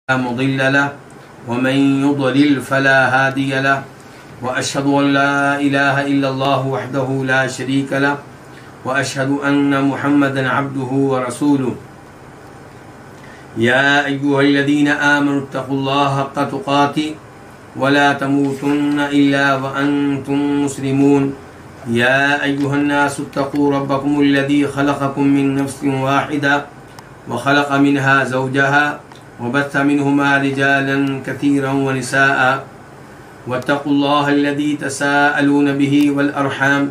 मुदिल्ल लह वमन युद्लिल फला हादिय लह व अशहदु अन ला इलाहा इल्लल्लाहु वहदहु ला शरीका लह व अशहदु अन्न मुहम्मदन अब्दुहु व रसूलुहु या अय्युहल्लज़ीना आमनु इत्तक़ुल्लाहा हक़्क़ तुक़ातिह व ला तमूतुन्ना इल्ला व अंतुम मुस्लिमून या अय्युहन्नासु इत्तक़ू रब्बकुमुल्लज़ी ख़लक़कुम मिन नफ्सिन वाहिदा व ख़लक़ मिनहा ज़ौजहा वबस्स मिनहुमा रिजालन कसीरन व निसाअ वत्तक़ुल्लाह अल्लज़ी तसाअलून बिही वल अरहम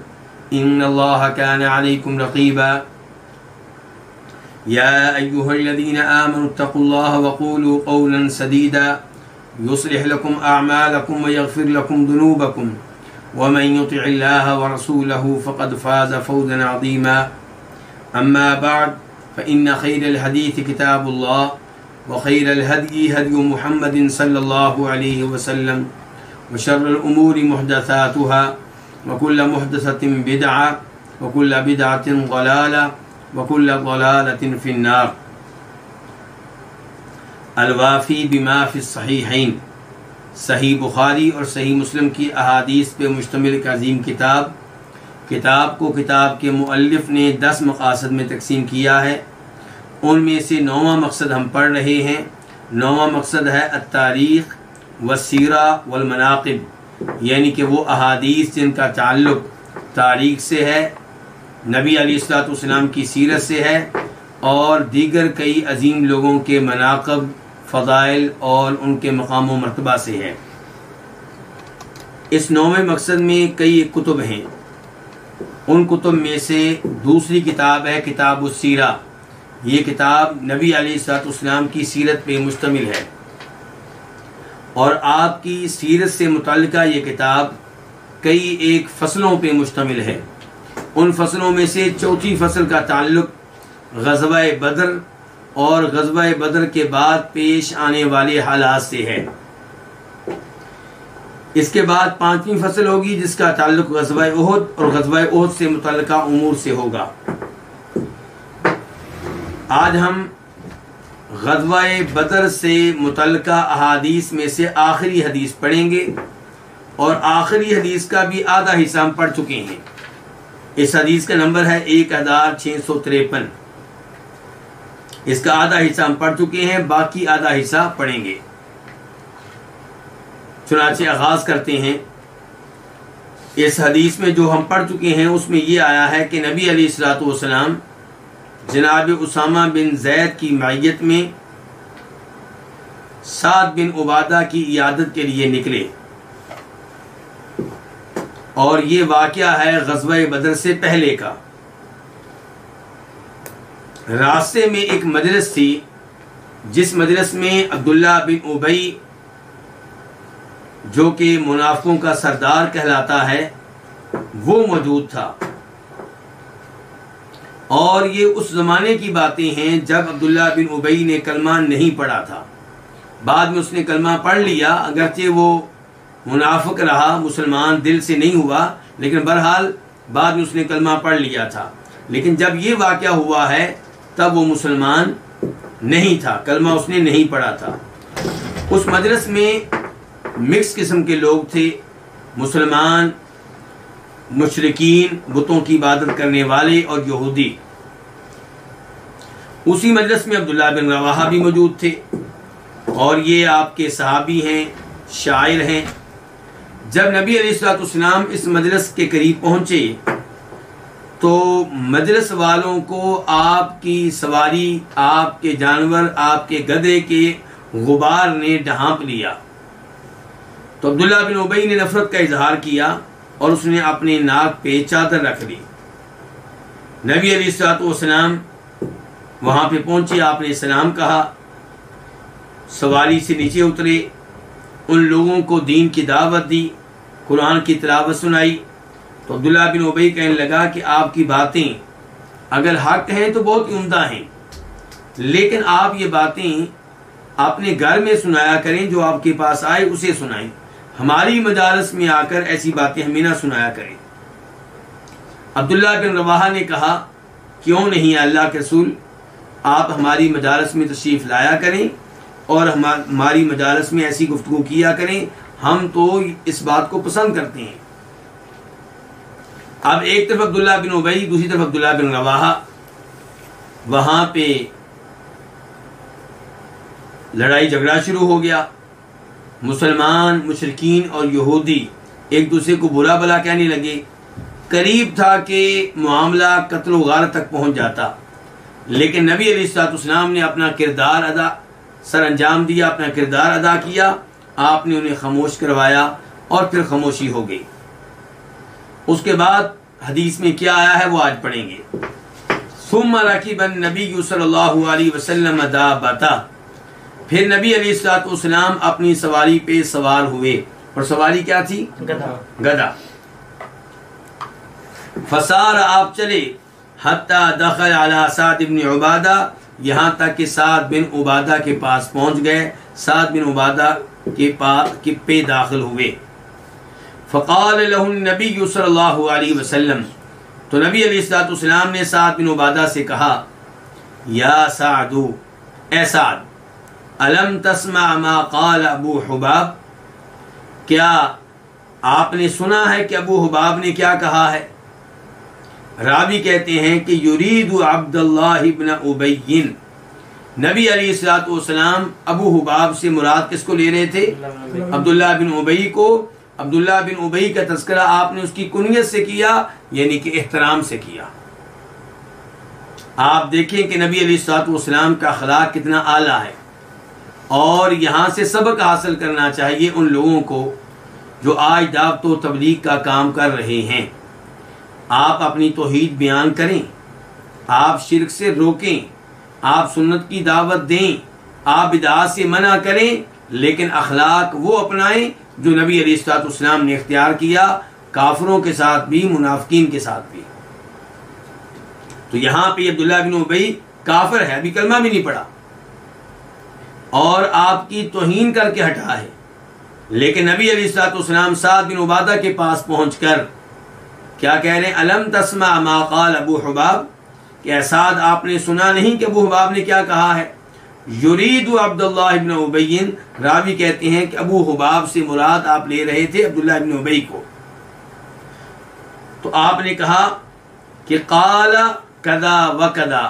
इन्नल्लाहा काना अलैकुम रक़ीबा या अय्युहल्लज़ीना आमनु इत्तक़ुल्लाह व क़ूलू क़ौलन सदीदा युस्लिह लकुम अअमालकुम व यग़फिर लकुम ज़ुनूबकुम व मन युतिइल्लाह व रसूलहु फ़क़द फ़ाज़ फ़ौज़न अज़ीमा अम्मा बअद फ़इन्न ख़ैरल हदीस किताबुल्लाह व खैरल हदी हदी मुहम्मदिन सल्लल्लाहु अलैहि वसल्लम व शर्रुल उमूरि मुहदसातुहा व कुल्लु मुहदसतिन बिदअह व कुल्लु बिदअतिन ज़लालह व कुल्लु ज़लालतिन फिन्नार। अल-वाफ़ी बिमा फ़िस सहीहैन, सही बुखारी और सही मुस्लिम की अहादीस पे मुश्तमिल एक अज़ीम किताब को किताब के मुअल्लिफ़ ने 10 मक़ासद में तक़सीम किया है। उनमें से 9वां मकसद हम पढ़ रहे हैं। 9वां मकसद है अत्तारीख़ व सीरा वल मनाक़िब, यानी कि वो अहादीस जिनका ताल्लुक़ तारीख़ से है, नबी अलैहिस्सलातु वस्सलाम की सीरत से है और दीगर कई अज़ीम लोगों के मनाक़िब, फ़ज़ाइल और उनके मक़ाम व मर्तबा से है। इस 9वें मकसद में कई कुतुब हैं। उन कुतुब में से दूसरी किताब है किताबुस सीरा। ये किताब नबी अलैहिस्सलातु वस्सलाम की सीरत पे मुश्तमिल है और आपकी सीरत से मुतल्लिक़ा ये किताब कई एक फ़सलों पे मुश्तमिल है। उन फ़सलों में से चौथी फ़सल का ताल्लुक़ ग़ज़वा-ए बदर और ग़ज़वा-ए बदर के बाद पेश आने वाले हालात से है। इसके बाद 5वीं फ़सल होगी जिसका ताल्लुक़ ग़ज़वा-ए उहद और ग़ज़वा-ए उहद से मुतल्लिक़ा उमूर से होगा। आज हम ग़ज़वा-ए बदर से मुतल्लिक़ा अहादीस में से आखिरी हदीस पढ़ेंगे और आखिरी हदीस का भी आधा हिस्सा हम पढ़ चुके हैं। इस हदीस का नंबर है 1653। इसका आधा हिस्सा हम पढ़ चुके हैं, बाकी आधा हिस्सा पढ़ेंगे। चुनाचे आगाज़ करते हैं। इस हदीस में जो हम पढ़ चुके हैं उसमें ये आया है कि नबी अलैहिस्सलातु वस्सलाम जनाब उसामा बिन ज़ैद की मईयत में साद बिन उबादा की इयादत के लिए निकले और ये वाक़या है ग़ज़वा-ए बदर से पहले का। रास्ते में एक मजलिस थी जिस मजलिस में अब्दुल्ला बिन उबई जो कि मुनाफ़िक़ों का सरदार कहलाता है वो मौजूद था और ये उस ज़माने की बातें हैं जब अब्दुल्ला बिन उबई ने कलमा नहीं पढ़ा था। बाद में उसने कलमा पढ़ लिया, अगरचे वो मुनाफिक रहा, मुसलमान दिल से नहीं हुआ, लेकिन बहरहाल बाद में उसने कलमा पढ़ लिया था। लेकिन जब ये वाक़या हुआ है तब वो मुसलमान नहीं था, कलमा उसने नहीं पढ़ा था। उस मजलिस में मिक्स किस्म के लोग थे, मुसलमान, मुशरिकीन, बुतों की इबादत करने वाले और यहूदी। उसी मजलिस में अब्दुल्ला बिन रवाहा भी मौजूद थे और ये आपके सहाबी हैं, शायर हैं। जब नबी अलैहिस्सलातु वस्सलाम इस मजलिस के करीब पहुंचे तो मजलिस वालों को आपकी सवारी, आपके जानवर, आपके गधे के गुबार ने ढांप लिया। तो अब्दुल्ला बिन उबई ने नफरत का इजहार किया और उसने अपने नाक पे चादर रख ली। नबी अलैहिस्सलातु वस्सलाम वहाँ पे पहुँचे, आपने सलाम कहा, सवारी से नीचे उतरे, उन लोगों को दीन की दावत दी, कुरान की तिलावत सुनाई। तो अब्दुल्ला बिन उबई कहने लगा कि आपकी बातें अगर हक हैं तो बहुत ही उम्दा हैं, लेकिन आप ये बातें अपने घर में सुनाया करें, जो आपके पास आए उसे सुनाएं, हमारी मजालिस में आकर ऐसी बातें हमें ना सुनाया करें। अब्दुल्ला बिन रवाहा ने कहा, क्यों नहीं अल्लाह के रसूल, आप हमारी मजालिस में तशरीफ़ लाया करें और हमारी मजालस में ऐसी गुफ्तगू किया करें, हम तो इस बात को पसंद करते हैं। अब एक तरफ अब्दुल्ला बिन उबई, दूसरी तरफ अब्दुल्ला बिन रवाहा, वहां पे लड़ाई झगड़ा शुरू हो गया। मुसलमान, मुशरिकीन और यहूदी एक दूसरे को बुरा भला कहने लगे। करीब था कि मामला कत्ल व गारत तक पहुंच जाता, लेकिन नबी अलैहिस्सलाम ने अपना किरदार सर अंजाम दिया, अपना किरदार अदा किया। आपने उन्हें खामोश करवाया और फिर खामोशी हो गई। उसके बाद हदीस में क्या आया है वो आज पढ़ेंगे। सुम्मा रकीबन नबी सल्लल्लाहु अलैहि वसल्लम दाबता, फिर नबी अलैहिस्सलाम अपनी सवारी पे सवार हुए, और सवारी क्या थी? गधा। फसार, आप चले, हत्ता दखल अला साद बिन उबादा, यहाँ तक कि साद बिन उबादा के पास पहुंच गए। साद बिन उबादा के पास पे दाखिल हुए। फ़क़ाल लहु नबी सल्लल्लाहु अलैहि वसल्लम, तो नबी अलैहिस्सलाम ने साद बिन उबादा से कहा, या सादू, ए साद, अलम तस्मा मा क़ाल अबू हुबाब, क्या आपने सुना है कि अबू हुबाब ने क्या कहा है? रावी कहते हैं कि युरीदु अब्दुल्लाह इब्न उबैय्यिन, नबी अलैहिस्सलाम अबू हुबाब से मुराद किसको ले रहे थे? अब्दुल्लाह बिन उबई को। अब्दुल्लाह बिन उबई का तस्करा आपने उसकी कुनियत से किया, यानी कि एहतराम से किया। आप देखें कि नबी अलैहिस्सलाम का अखलाक कितना आला है, और यहाँ से सबक हासिल करना चाहिए उन लोगों को जो आज दावत व तबलीग का काम कर रहे हैं। आप अपनी तौहीद बयान करें, आप शिर्क से रोकें, आप सुन्नत की दावत दें, आप बिदअत से मना करें, लेकिन अखलाक वो अपनाएं जो नबी अलैहिस्सलाम ने इख्तियार किया, काफिरों के साथ भी, मुनाफिकीन के साथ भी। तो यहाँ पे अब्दुल्लाह बिन उबई काफिर है, अभी कलमा भी नहीं पढ़ा, और आपकी तौहीन करके हटा है। लेकिन नबी अलैहिस्सलाम साद बिन उबादा के पास पहुंचकर क्या कह रहे हैं? अलम तस्मा मा क़ाल अबू हुबाब, क्या साद आपने सुना नहीं कि अबू हुबाब ने क्या कहा है? युरीदु अब्दुल्लाह इब्न उबैय्यिन, रावी कहते हैं कि अबू हुबाब से मुराद आप ले रहे थे अब्दुल्लाह इब्न उबई को। तो आपने कहा कि क़ाला कदा व कदा,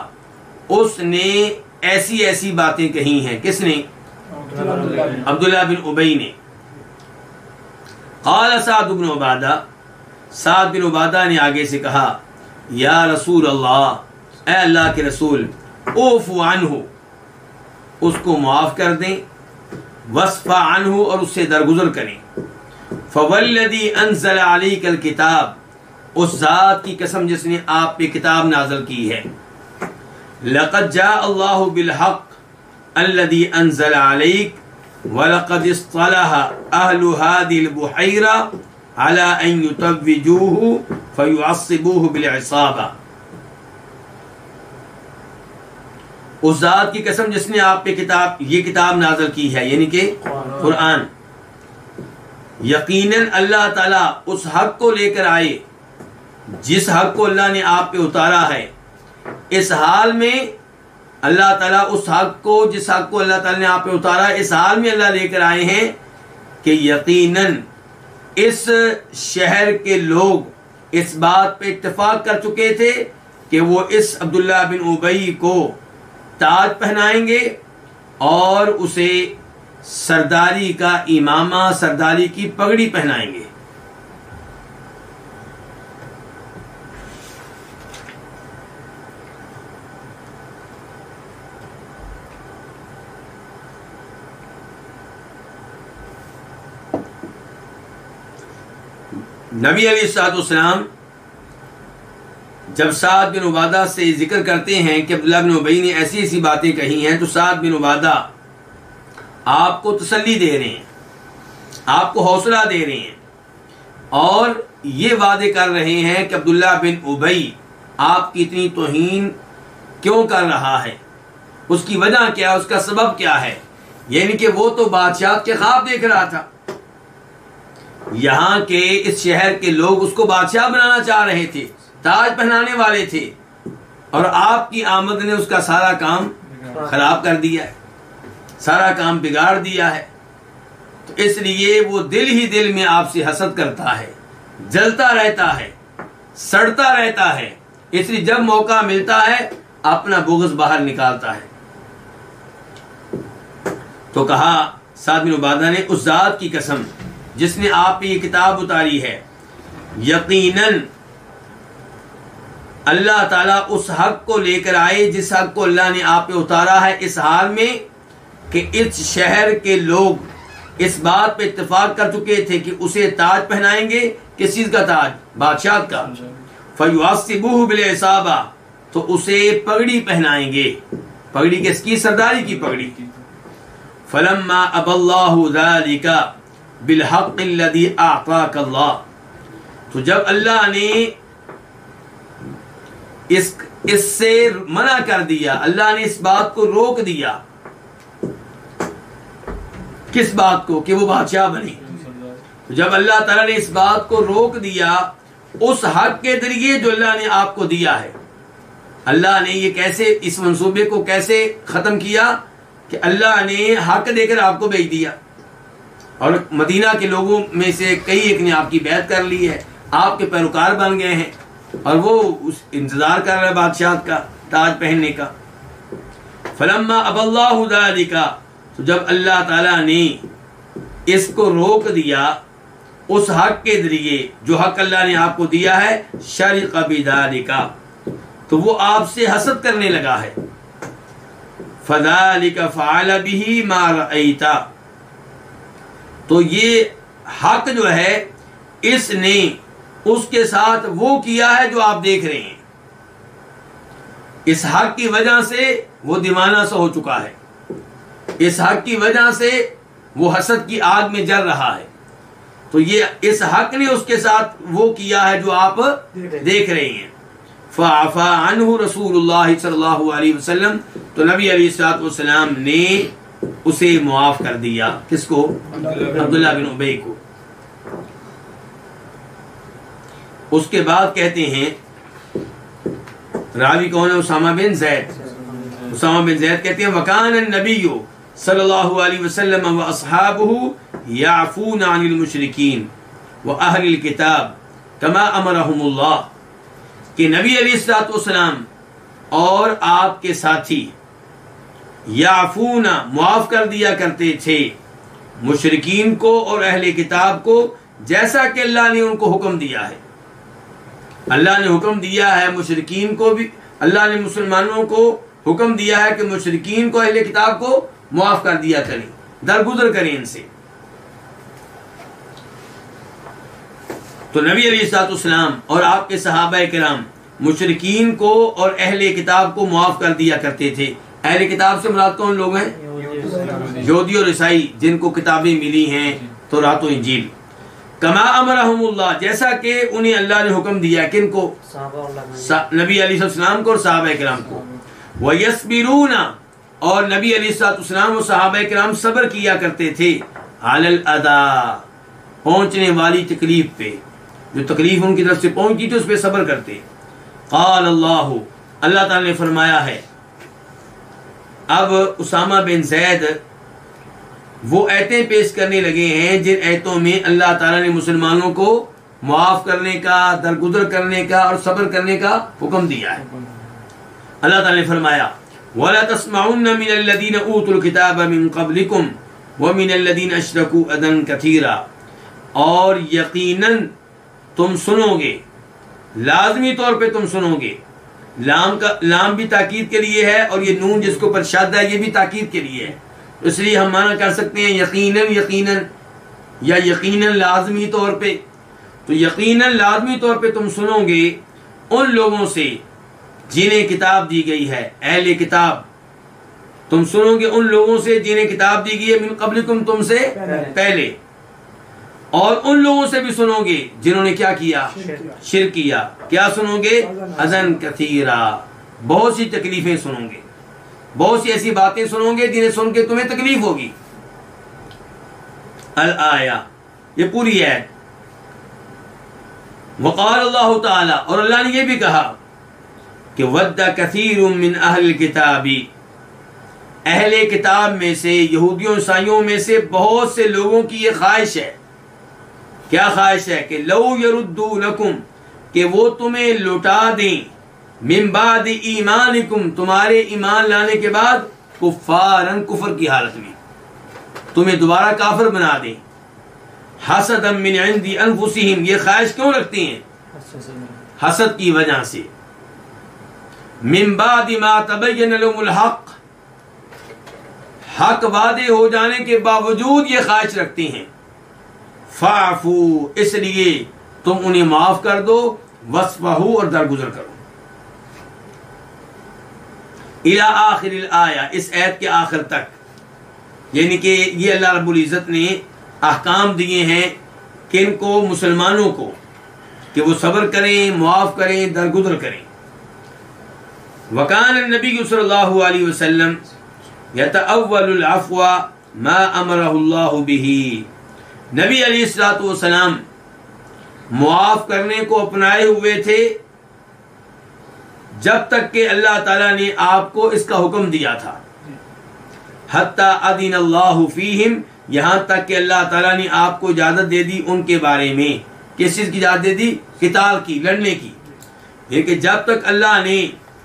उसने ऐसी ऐसी बातें कही हैं। किसने? अब्दुल्लाह बिन उबई ने। क़ाला साद बिन उबादा, साद बिन उबादा ने आगे से कहा, या रसूल अल्लाह, ए अल्लाह के रसूल, ओफु अन्हु, उसको माफ कर दें, वस्फा अन्हु, और उससे दरगुजर करें। फवल्लदी अनज़ल अलैकल किताब, उस जात की कसम जिसने आप पे किताब नाज़िल की है। लक़द जा अल्लाहु बिल हक़ अल्लज़ी अनज़ल अलैक वलक़द इस्तलह अहलु हादिल बुहैरा अला अन युतव्विजूहु फयुअस्सिबूहु बिल इसाबा। उस जात की कसम जिसने आप पे ये किताब नाज़िल की है, यानी कि कुरान। यकीनन अल्लाह ताला उस हक को लेकर आए जिस हक को अल्लाह ने आप पे उतारा है। इस हाल में अल्लाह ताला उस हक को, जिस हक को अल्लाह ताला ने आप पे उतारा, इस हाल में अल्लाह लेकर आए हैं कि यकीनन इस शहर के लोग इस बात पे इत्तेफाक कर चुके थे कि वो इस अब्दुल्लाह बिन उबई को ताज पहनाएंगे और उसे सरदारी का इमामा, सरदारी की पगड़ी पहनाएंगे। नबी अलैहिस्सलाम जब साद बिन उबादा से जिक्र करते हैं कि अब्दुल्लाह बिन उबई ने ऐसी ऐसी बातें कही हैं, तो साद बिन उबादा आपको तसल्ली दे रहे हैं, आपको हौसला दे रहे हैं, और ये वादे कर रहे हैं कि अब्दुल्लाह बिन उबई आपकी इतनी तौहीन क्यों कर रहा है, उसकी वजह क्या है, उसका सबब क्या है। यानी कि वो तो बादशाह के ख्वाब देख रहा था, यहाँ के इस शहर के लोग उसको बादशाह बनाना चाह रहे थे, ताज पहनाने वाले थे, और आपकी आमद ने उसका सारा काम खराब कर दिया है। सारा काम बिगाड़ दिया है। तो इसलिए वो दिल ही दिल में आपसे हसद करता है, जलता रहता है, सड़ता रहता है। इसलिए जब मौका मिलता है अपना बुग़्ज़ बाहर निकालता है। तो कहा साद बिन उबादा ने, उस ज़ात की कसम जिसने आप पे ये किताब उतारी है, यकीनन अल्लाह ताला उस हक को लेकर आए जिस हक को अल्लाह ने आप पे उतारा है, इस हाल में कि इस शहर के लोग इस बात पे इत्तेफाक कर चुके थे कि उसे ताज पहनाएंगे। किस चीज का ताज? बादशाह का। फयुआसिबुहु बिल इसाबा, तो उसे पगड़ी पहनाएंगे। पगड़ी किसकी? सरदारी की पगड़ी। फलम्मा अबल्लाहु ज़ालिका बिल हक़्क़िल्लज़ी अअताकल्लाह, तो जब अल्लाह ने इससे मना कर दिया, अल्लाह ने इस बात को रोक दिया। किस बात को? कि वो बादशाह बने। तो जब अल्लाह ताला ने इस बात को रोक दिया उस हक के जरिए जो अल्लाह ने आपको दिया है, अल्लाह ने ये कैसे, इस मंसूबे को कैसे खत्म किया कि अल्लाह ने हक देकर आपको भेज दिया और मदीना के लोगों में से कई एक ने आपकी बैत कर ली है, आपके पैरोकार बन गए हैं और वो उस इंतजार कर रहे बादशाह का ताज पहनने का। फलम्मा अबल्लाहु ज़ालिका, तो जब अल्लाह ताला ने इसको रोक दिया उस हक के जरिए जो हक अल्लाह ने आपको दिया है, शरिक़ बिज़ालिका, तो वो आपसे हसद करने लगा है। फ़ज़ालिका फ़अल बिही मा रअयता, तो ये हक जो है इसने उसके साथ वो किया है जो आप देख रहे हैं। इस हक की वजह से वो दीवाना सा हो चुका है, इस हक की वजह से वो हसद की आग में जल रहा है। तो ये इस हक ने उसके साथ वो किया है जो आप देख रहे हैं। फ़अफ़ा अन्हु रसूलुल्लाह सल्लल्लाहु अलैहि वसल्लम, तो नबी अलैहिस्सलातु वस्सलाम ने उसे मुआफ कर दिया। किसको? अब्दुल्लाह बिन उबई को। उसके बाद कहते हैं, रावी कौन है? उसामा बिन ज़ैद। उसामा बिन ज़ैद कहते हैं, वकान नबिय्यु सल्लल्लाहु अलैहि वसल्लम व अस्हाबुहु याफून अनिल मुशरिकीन व अहलिल किताब कमा अमरहुमुल्लाह, कि नबी अलैहिस्सलातु वस्सलाम और आपके साथी याफूना मुआफ कर दिया करते थे मुशरिकीन को और अहले किताब को, जैसा कि अल्लाह ने उनको हुक्म दिया है। अल्लाह ने हुक्म दिया है मुशरिकीन को भी, अल्लाह ने मुसलमानों को हुक्म दिया है कि मुशरिकीन को, अहले किताब को मुआफ कर दिया करें, दरगुजर करें इनसे। तो नबी अलैहिस्सलाम और आपके सहाबाए किराम मुशरिकीन को और अहले किताब को मुआफ कर दिया करते थे। अहले किताब से मुराद कौन लोग हैं? यहूदी और ईसाई, जिनको किताबें मिली हैं तौरात और इंजील। कमा अमरहुमुल्लाह, जैसा कि उन्हें अल्लाह ने हुक्म दिया। किनको? नबी अलैहिस्सलाम को और सहाबाए किराम को। वयस्बिरूना, और नबी अलैहिस्सलाम और सहाबाए किराम सब्र किया करते थे अलल अदा, पहुंचने वाली तकलीफ पे, जो तकलीफ उनकी तरफ से पहुंची थी उस पर सब्र करते। क़ाल अल्लाह, अल्लाह ताला ने फरमाया है। अब उसामा बिन ज़ैद वो आयतें पेश करने लगे हैं जिन आयतों में अल्लाह ताला ने मुसलमानों को मुआफ करने का, दरगुजर करने का और सब्र करने का हुक्म दिया है। अल्लाह ताला ने फरमाया, वला तस्माउन्ना मिनल लदीना ऊतुल किताब मिन क़ब्लिकुम व मिनल लदीना अशरकू अदन कथीरा, और यकीनन तुम सुनोगे, लाजमी तौर पे तुम सुनोगे। लाम का लाम भी ताकीद के लिए है और ये नून जिसको पर शद है ये भी ताकीद के लिए है। इसलिए हम माना कर सकते हैं यकीनन, यकीनन या यकीनन लाजमी तौर पे। तो यकीनन लाजमी तौर पे तुम सुनोगे उन लोगों से जिन्हें किताब दी गई है, अहले किताब। तुम सुनोगे उन लोगों से जिन्हें किताब दी गई है मिन क़ब्लिकुम, तुमसे पहले, और उन लोगों से भी सुनोगे जिन्होंने क्या किया? शिर्क किया। क्या सुनोगे? अज़न कथीरा, बहुत सी तकलीफें सुनोगे, बहुत सी ऐसी बातें सुनोगे जिन्हें सुन के तुम्हें तकलीफ होगी। अल आया, ये पूरी है। वक़ाल अल्लाह ताला, और अल्लाह ने यह भी कहा कि वद्दा कसीरुम मिन अहलिल किताबी, अहले किताब में से, यहूदियों ईसाइयों में से बहुत से लोगों की ये ख्वाहिश है। क्या ख्वाहिश है? कि लौ यरुद्दूनकुम, कि वो तुम्हें लौटा दें, मिन बाद ईमानिकुम, तुम्हारे ईमान लाने के बाद, कुफ्फारन, कुफर की हालत में तुम्हें दोबारा काफिर बना दें। हसदम मिन इंदी अनफुसिहिम, ये ख्वाहिश क्यों रखते हैं? हसद की वजह से। मिन बाद मा तबय्यन लहुमुल हक, हक वादे हो जाने के बावजूद ये ख्वाहिश रखते हैं। फाफू, इसलिए तुम उन्हें माफ कर दो, वस्फहू, और दरगुजर करो। इला आखिरिल आया, इस आयत के आखिर तक, यानी कि ये अल्लाह रब्बुल इज़्ज़त ने अहकाम दिए हैं किनको? मुसलमानों को, कि वो सब्र करें, मुआफ करें, दरगुजर करें। वकान नबी सल्लल्लाहु अलैहि वसल्लम यतअव्वलुल अफ़्वा मा अमरहुल्लाहु बिही, नबी अलैहिस्सलातु वस्सलाम मुआफ करने को अपनाए हुए थे जब तक कि अल्लाह ताला ने आपको इसका हुक्म दिया था। हत्ता अदिनल्लाहु फीहिम, यहां तक कि अल्लाह ताला ने आपको इजाजत दे दी उनके बारे में। किस चीज की इजाजत दे दी? किताल की, लड़ने की। लेकिन जब तक अल्लाह ने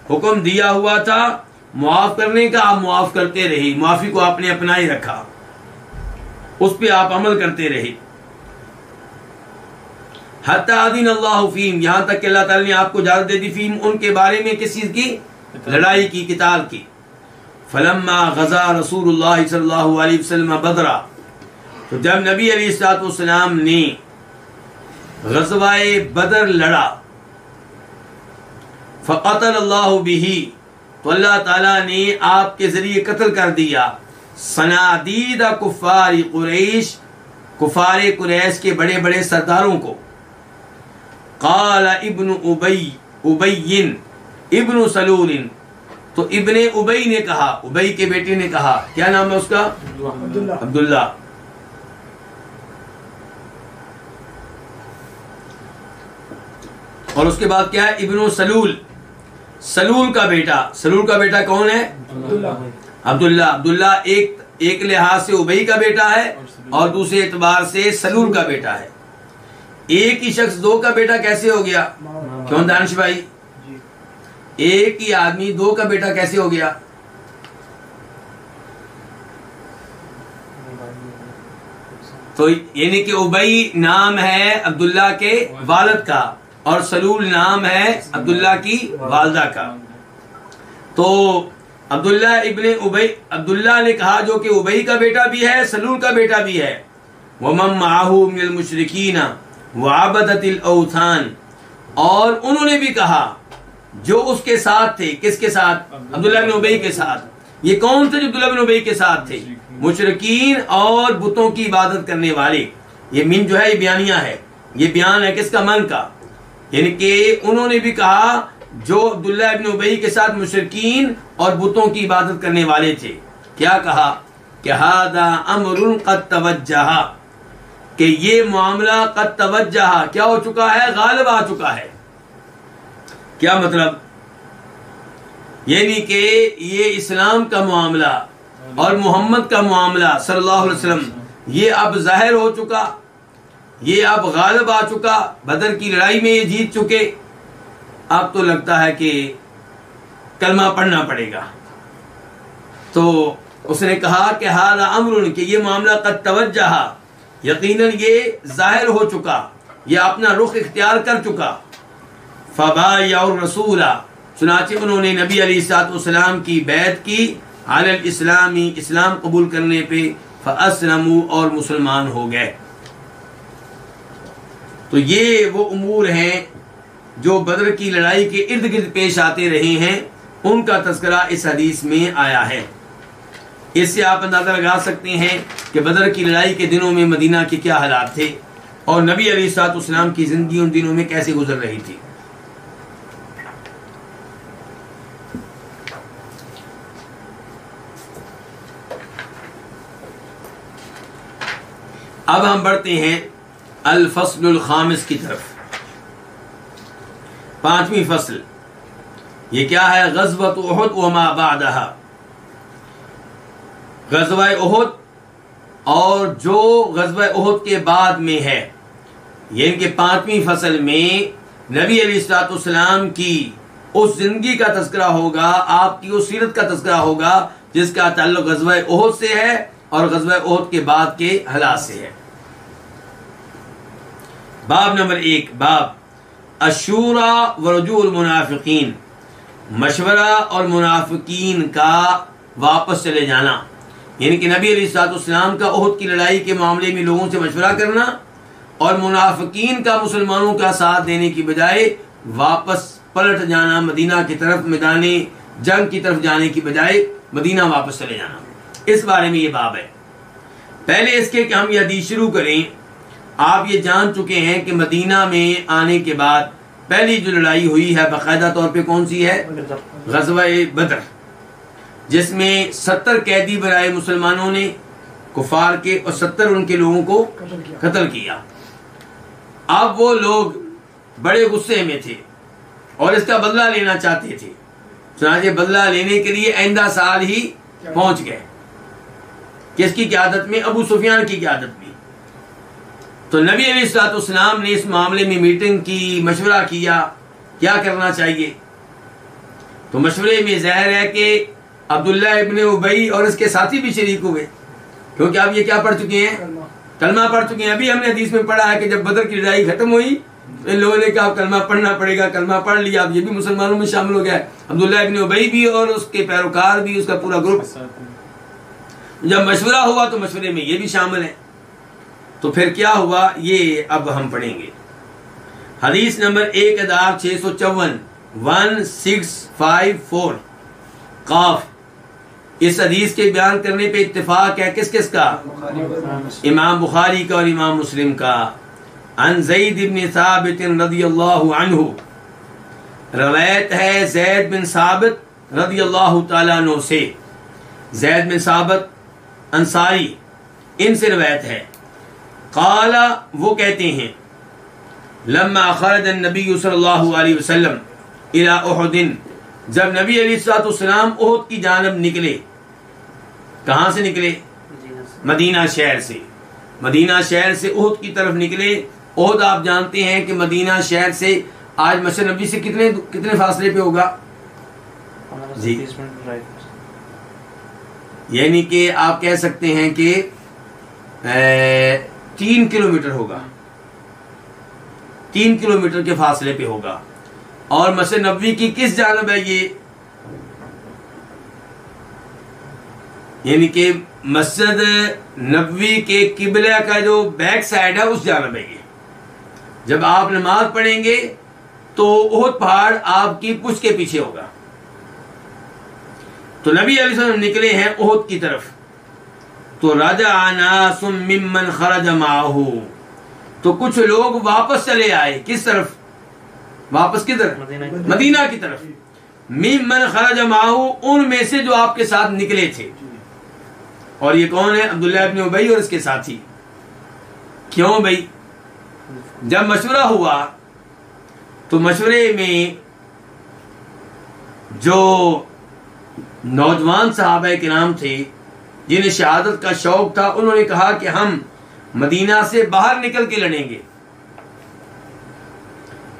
हुक्म दिया हुआ था मुआफ करने का, आप मुआफ करते रहे, मुआफी को आपने अपनाए रखा, उस पर आप अमल करते रहे। हत्ता अदिनल्लाहु फीहिम, यहां तक कि अल्लाह ताला ने आपको इजाजत दे दी, फीहिम, उनके बारे में। किस चीज की? लड़ाई की, किताल की। फलम्मा गज़ा रसूलुल्लाह सल्लल्लाहु अलैहि वसल्लम बदरा, तो जब नबी अलैहिस्सलातु वस्सलाम ने ग़ज़वाए बदर लड़ा, फ़क़तलल्लाहु बिही, तो अल्लाह ताला ने आपके जरिए कत्ल कर दिया सनादीद कुफ़ार कुरैश, कुफ़ार कुरैश के बड़े बड़े सरदारों को। क़ाल इब्नु उबैय्यिन इब्नु सलूलिन, तो इब्ने उबई ने कहा, उबई के बेटे ने कहा, क्या नाम है उसका? अब्दुल्ला। और उसके बाद क्या है? इब्नु सलूल, सलूल का बेटा। सलूल का बेटा कौन है? अब्दुल्ला। अब्दुल्ला एक लिहाज से उबई का बेटा है और दूसरे एतबार से सलूल का बेटा है। एक ही शख्स दो का बेटा कैसे हो गया? क्यों दानिश भाई? एक ही आदमी दो का बेटा कैसे हो गया? तो यानी कि उबई नाम है अब्दुल्ला के वालिद का और सलूल नाम है अब्दुल्ला की वालदा का। तो अब्दुल्ला इब्ने उबई, अब्दुल्ला ने कहा जो कि उबई का बेटा भी है, सलूल का बेटा भी है। वमम माहू मिनल मुशरिकीना वअबदतिल औथान, और उन्होंने भी कहा जो उसके साथ थे। किसके साथ? अब्दुल्ला बिन उबई के साथ। ये कौन थे जो अब्दुल्ला बिन उबई के साथ थे? मुशरिकीन और बुतों की इबादत करने वाले। ये मिन जो है ये बयानिया है, ये बयान है किसका? मन का। यानी कि उन्होंने भी कहा जो अब्दुल्ला बिन उबई के साथ मुशरिकीन और बुतों की इबादत करने वाले थे। क्या कहा? कि हादा अमरुन क़द तवज्जहा, कि ये मामला क़द तवज्जहा, क्या हो चुका है? गालिब आ चुका है। क्या मतलब? यानी कि ये इस्लाम का मामला और मोहम्मद का मामला सल्लल्लाहु अलैहि वसल्लम, ये अब जाहिर हो चुका, ये अब गालिब आ चुका। बदर की लड़ाई में ये जीत चुके। अब तो लगता है कि कलमा पढ़ना पड़ेगा। तो उसने कहा कि हादा अमरुन, कि ये मामला क़द तवज्जहा, यकीनन ये जाहिर हो चुका, ये अपना रुख इख्तियार कर चुका। फबायउ रसूला, चुनाचे उन्होंने नबी अलैहिस्सलातु वस्सलाम की बैत की, अलल इस्लामी, इस्लाम कबूल करने पे, फअस्लमू, और मुसलमान हो गए। तो ये वो उमूर हैं जो बदर की लड़ाई के इर्द गिर्द पेश आते रहे हैं, उनका तज़किरा इस हदीस में आया है। इससे आप अंदाजा लगा सकते हैं कि बदर की लड़ाई के दिनों में मदीना के क्या हालात थे और नबी अलैहिस्सलातु वस्सलाम की जिंदगी उन दिनों में कैसे गुजर रही थी। अब हम बढ़ते हैं अल फस्लुल खामिस की तरफ। पांचवी फसल ये क्या है? ग़ज़वत उहुद व मा बादहा। गज़वा उहद और जो गज़वा उहद के बाद में है, ये इनके 5वीं फसल में नबी अलैहिस्सलाम की उस जिंदगी का तज़किरा होगा, आपकी उस सीरत का तज़किरा होगा जिसका ताल्लुक गज़वा उहद से है और गज़वा उहद के बाद के हालात से है। बाब नंबर 1, बाब अशूरा व रुजूल मुनाफिकीन, मशवरा और मुनाफिकीन का वापस चले जाना, यानी कि नबी अलैहिस्सलाम का उहद की लड़ाई के मामले में लोगों से मशवरा करना और मुनाफिकीन का मुसलमानों का साथ देने की बजाय वापस पलट जाना, मदीना की तरफ, मैदान जंग की तरफ जाने की बजाय मदीना वापस चले जाना। इस बारे में ये बाब है। पहले इसके कि हम ये हदीस शुरू करें, आप ये जान चुके हैं कि मदीना में आने के बाद पहली जो लड़ाई हुई है बाकायदा तौर पे कौन सी है? गज़वा बदर, जिसमें 70 कैदी बनाए मुसलमानों ने कुफार के और 70 उनके लोगों को कत्ल किया। अब वो लोग बड़े गुस्से में थे और इसका बदला लेना चाहते थे। चुनांचे बदला लेने के लिए आइंदा साल ही पहुंच गए। किसकी क़यादत में? अबू सुफियान की क़यादत में। तो नबी अलैहिस्सलाम ने इस मामले में मीटिंग की, मशवरा किया क्या करना चाहिए। तो मशवरे में ज़ाहिर है कि अब्दुल्ला इब्न उबई और इसके साथी भी शरीक हुए, क्योंकि आप ये क्या पढ़ चुके हैं? कलमा पढ़ चुके हैं। अभी हमने हदीस में पढ़ा है कि जब बदर की लड़ाई खत्म हुई इन लोगों ने कहा कलमा पढ़ना पड़ेगा, कलमा पढ़ लिया। अब ये भी मुसलमानों में शामिल हो गया है, अब्दुल्ला इब्न उबई भी और उसके पैरोकार भी, उसका पूरा ग्रुप। जब मशवरा हुआ तो मशवरे में ये भी शामिल है। तो फिर क्या हुआ ये अब हम पढ़ेंगे। हदीस नंबर 1654 1654 काफ। इस हदीस के बयान करने पे इत्तेफाक है किस किस का? इमाम बुखारी का और इमाम मुस्लिम का। अन ज़ैद इब्न साबित रज़ियल्लाहु अन्हु, रवायत है ज़ैद बिन साबित रज़ियल्लाहु ताला अन्हु से। ज़ैद बिन साबित अंसारी, इनसे रवायत है। काला, वो कहते हैं, लम्मा खरज नबी सल्लल्लाहु अलैहि वसल्लम इला उहुदिन, जब नबी अलैहिस्सलाम उहुद की जानब निकले। कहाँ से निकले? मदीना शहर से। मदीना शहर से उहुद की तरफ निकले। उहुद आप जानते हैं कि मदीना शहर से आज मस्जिद नबी से कितने फासले पे होगा जी? यानी कि आप कह सकते हैं कि 3 किलोमीटर होगा, 3 किलोमीटर के फासले पे होगा। और मस्जिद नबवी की किस जानब है ये? यानी कि मस्जिद नबवी के किबला का जो बैक साइड है उस जानब है ये। जब आप नमाज पढ़ेंगे तो उहुद पहाड़ आपकी पुछ के पीछे होगा। तो नबी अलैहि सल्लम निकले हैं उहुद की तरफ। तो राजा नासुम मिम्मन खरज माहू, तो कुछ लोग वापस चले आए। किस तरफ? वापस किधर? मदीना की तरफ। मिम्मन खरज माहू, उनमें से जो आपके साथ निकले थे। और ये कौन है? अब्दुल्ला इब्न उबई और इसके साथी। क्यों भाई? जब मशवरा हुआ तो मशवरे में जो नौजवान सहाबा किराम थे जिन्हें शहादत का शौक था, उन्होंने कहा कि हम मदीना से बाहर निकल के लड़ेंगे।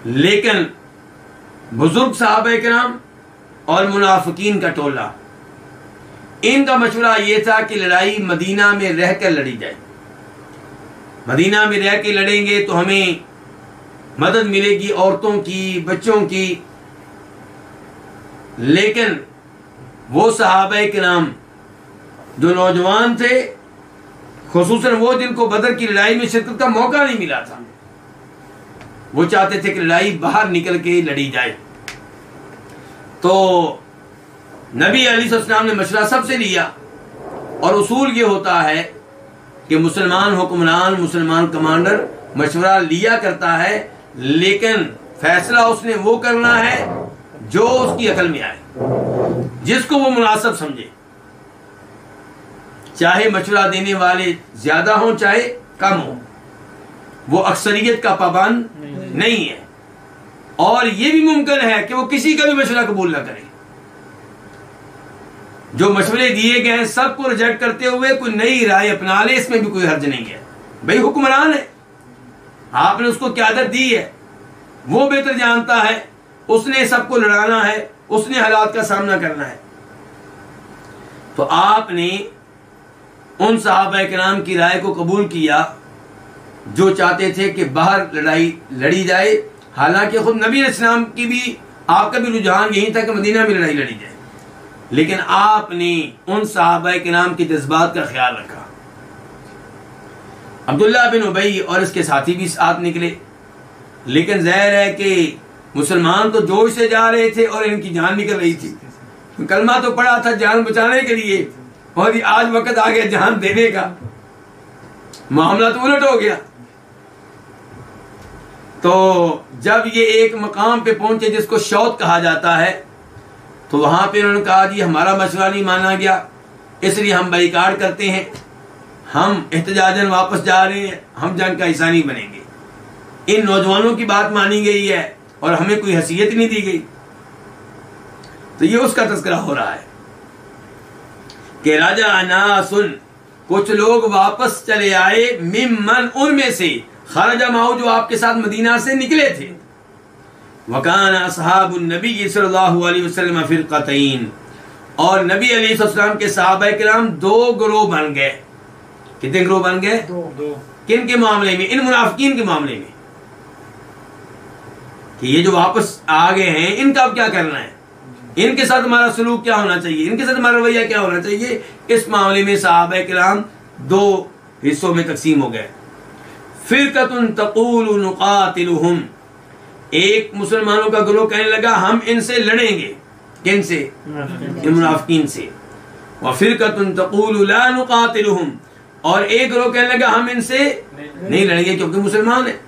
लेकिन बुजुर्ग सहाबा किराम और मुनाफिकीन का टोला, इनका मशवरा यह था कि लड़ाई मदीना में रहकर लड़ी जाए। मदीना में रह के लड़ेंगे तो हमें मदद मिलेगी औरतों की, बच्चों की। लेकिन वो सहाबा किराम जो नौजवान थे, खुसूसन वो जिनको बदर की लड़ाई में शिरकत का मौका नहीं मिला था, वो चाहते थे कि लड़ाई बाहर निकल के लड़ी जाए। तो नबी अलैहिस्सलाम ने मशवरा सबसे लिया। और उसूल ये होता है कि मुसलमान हुक्मरान, मुसलमान कमांडर मशवरा लिया करता है, लेकिन फैसला उसने वो करना है जो उसकी अकल में आए, जिसको वो मुनासिब समझे। चाहे मशवरा देने वाले ज्यादा हों चाहे कम हो, वो अक्सरियत का पाबंद नहीं है। और ये भी मुमकिन है कि वो किसी का भी मशवरा कबूल ना करे। जो मशवरे दिए गए हैं सबको रिजेक्ट करते हुए कोई नई राय अपना ले, इसमें भी कोई हर्ज नहीं है। भाई हुक्मरान है, आपने उसको क़यादत दी है, वो बेहतर जानता है, उसने सबको लड़ाना है, उसने हालात का सामना करना है। तो आपने उन सहाबा किराम की राय को कबूल किया जो चाहते थे कि बाहर लड़ाई लड़ी जाए, हालांकि खुद नबी इस्लाम की भी, आपका भी रुझान यही था कि मदीना में लड़ाई लड़ी जाए, लेकिन आपने उन सहाबा किराम के जज्बात का ख्याल रखा। अब्दुल्ला बिन उबई और इसके साथी भी साथ निकले, लेकिन ज़ाहिर है कि मुसलमान तो जोश से जा रहे थे और इनकी जान निकल रही थी। कलमा तो पड़ा था जान बचाने के लिए, और आज वक्त आ गया जान देने का, मामला तो उलट हो गया। तो जब ये एक मकाम पे पहुंचे जिसको शौत कहा जाता है, तो वहां पे उन्होंने कहा जी हमारा मशवरा नहीं माना गया, इसलिए हम बाइकाट करते हैं, हम एहतजाजन वापस जा रहे हैं, हम जंग का हिस्सा नहीं बनेंगे। इन नौजवानों की बात मानी गई है और हमें कोई हैसियत नहीं दी गई। तो ये उसका तज़किरा हो रहा है कि राजा अनासुन, कुछ लोग वापस चले आए, मिम्मन, उनमें से, खरजा माऊ, जो आपके साथ मदीना से निकले थे। वकान असहाबुन नबी सल्लल्लाहु अलैहि वसल्लम फिरक़तैन, और नबी अलैहिस्सलाम के सहाबा किराम दो ग्रोह बन गए। कितने ग्रोह बन गए? दो। किन के मामले में? इन मुनाफिकीन के मामले में, कि ये जो वापस आ गए हैं इनका अब क्या करना है, इनके साथ हमारा सलूक क्या होना चाहिए, इनके साथ हमारा रवैया क्या होना चाहिए। इस मामले में सहाबा किराम दो हिस्सों में तकसीम हो गए। फिरकतुन तक़ूलु नुक़ातिलुहुम, एक मुसलमानों का ग्रोह कहने लगा हम इनसे लड़ेंगे। किन से? इन मुनाफिकीन से। व फिरकतुन तक़ूलु ला नुक़ातिलुहुम, और एक ग्रोह कहने लगा हम इनसे नहीं लड़ेंगे क्योंकि मुसलमान है।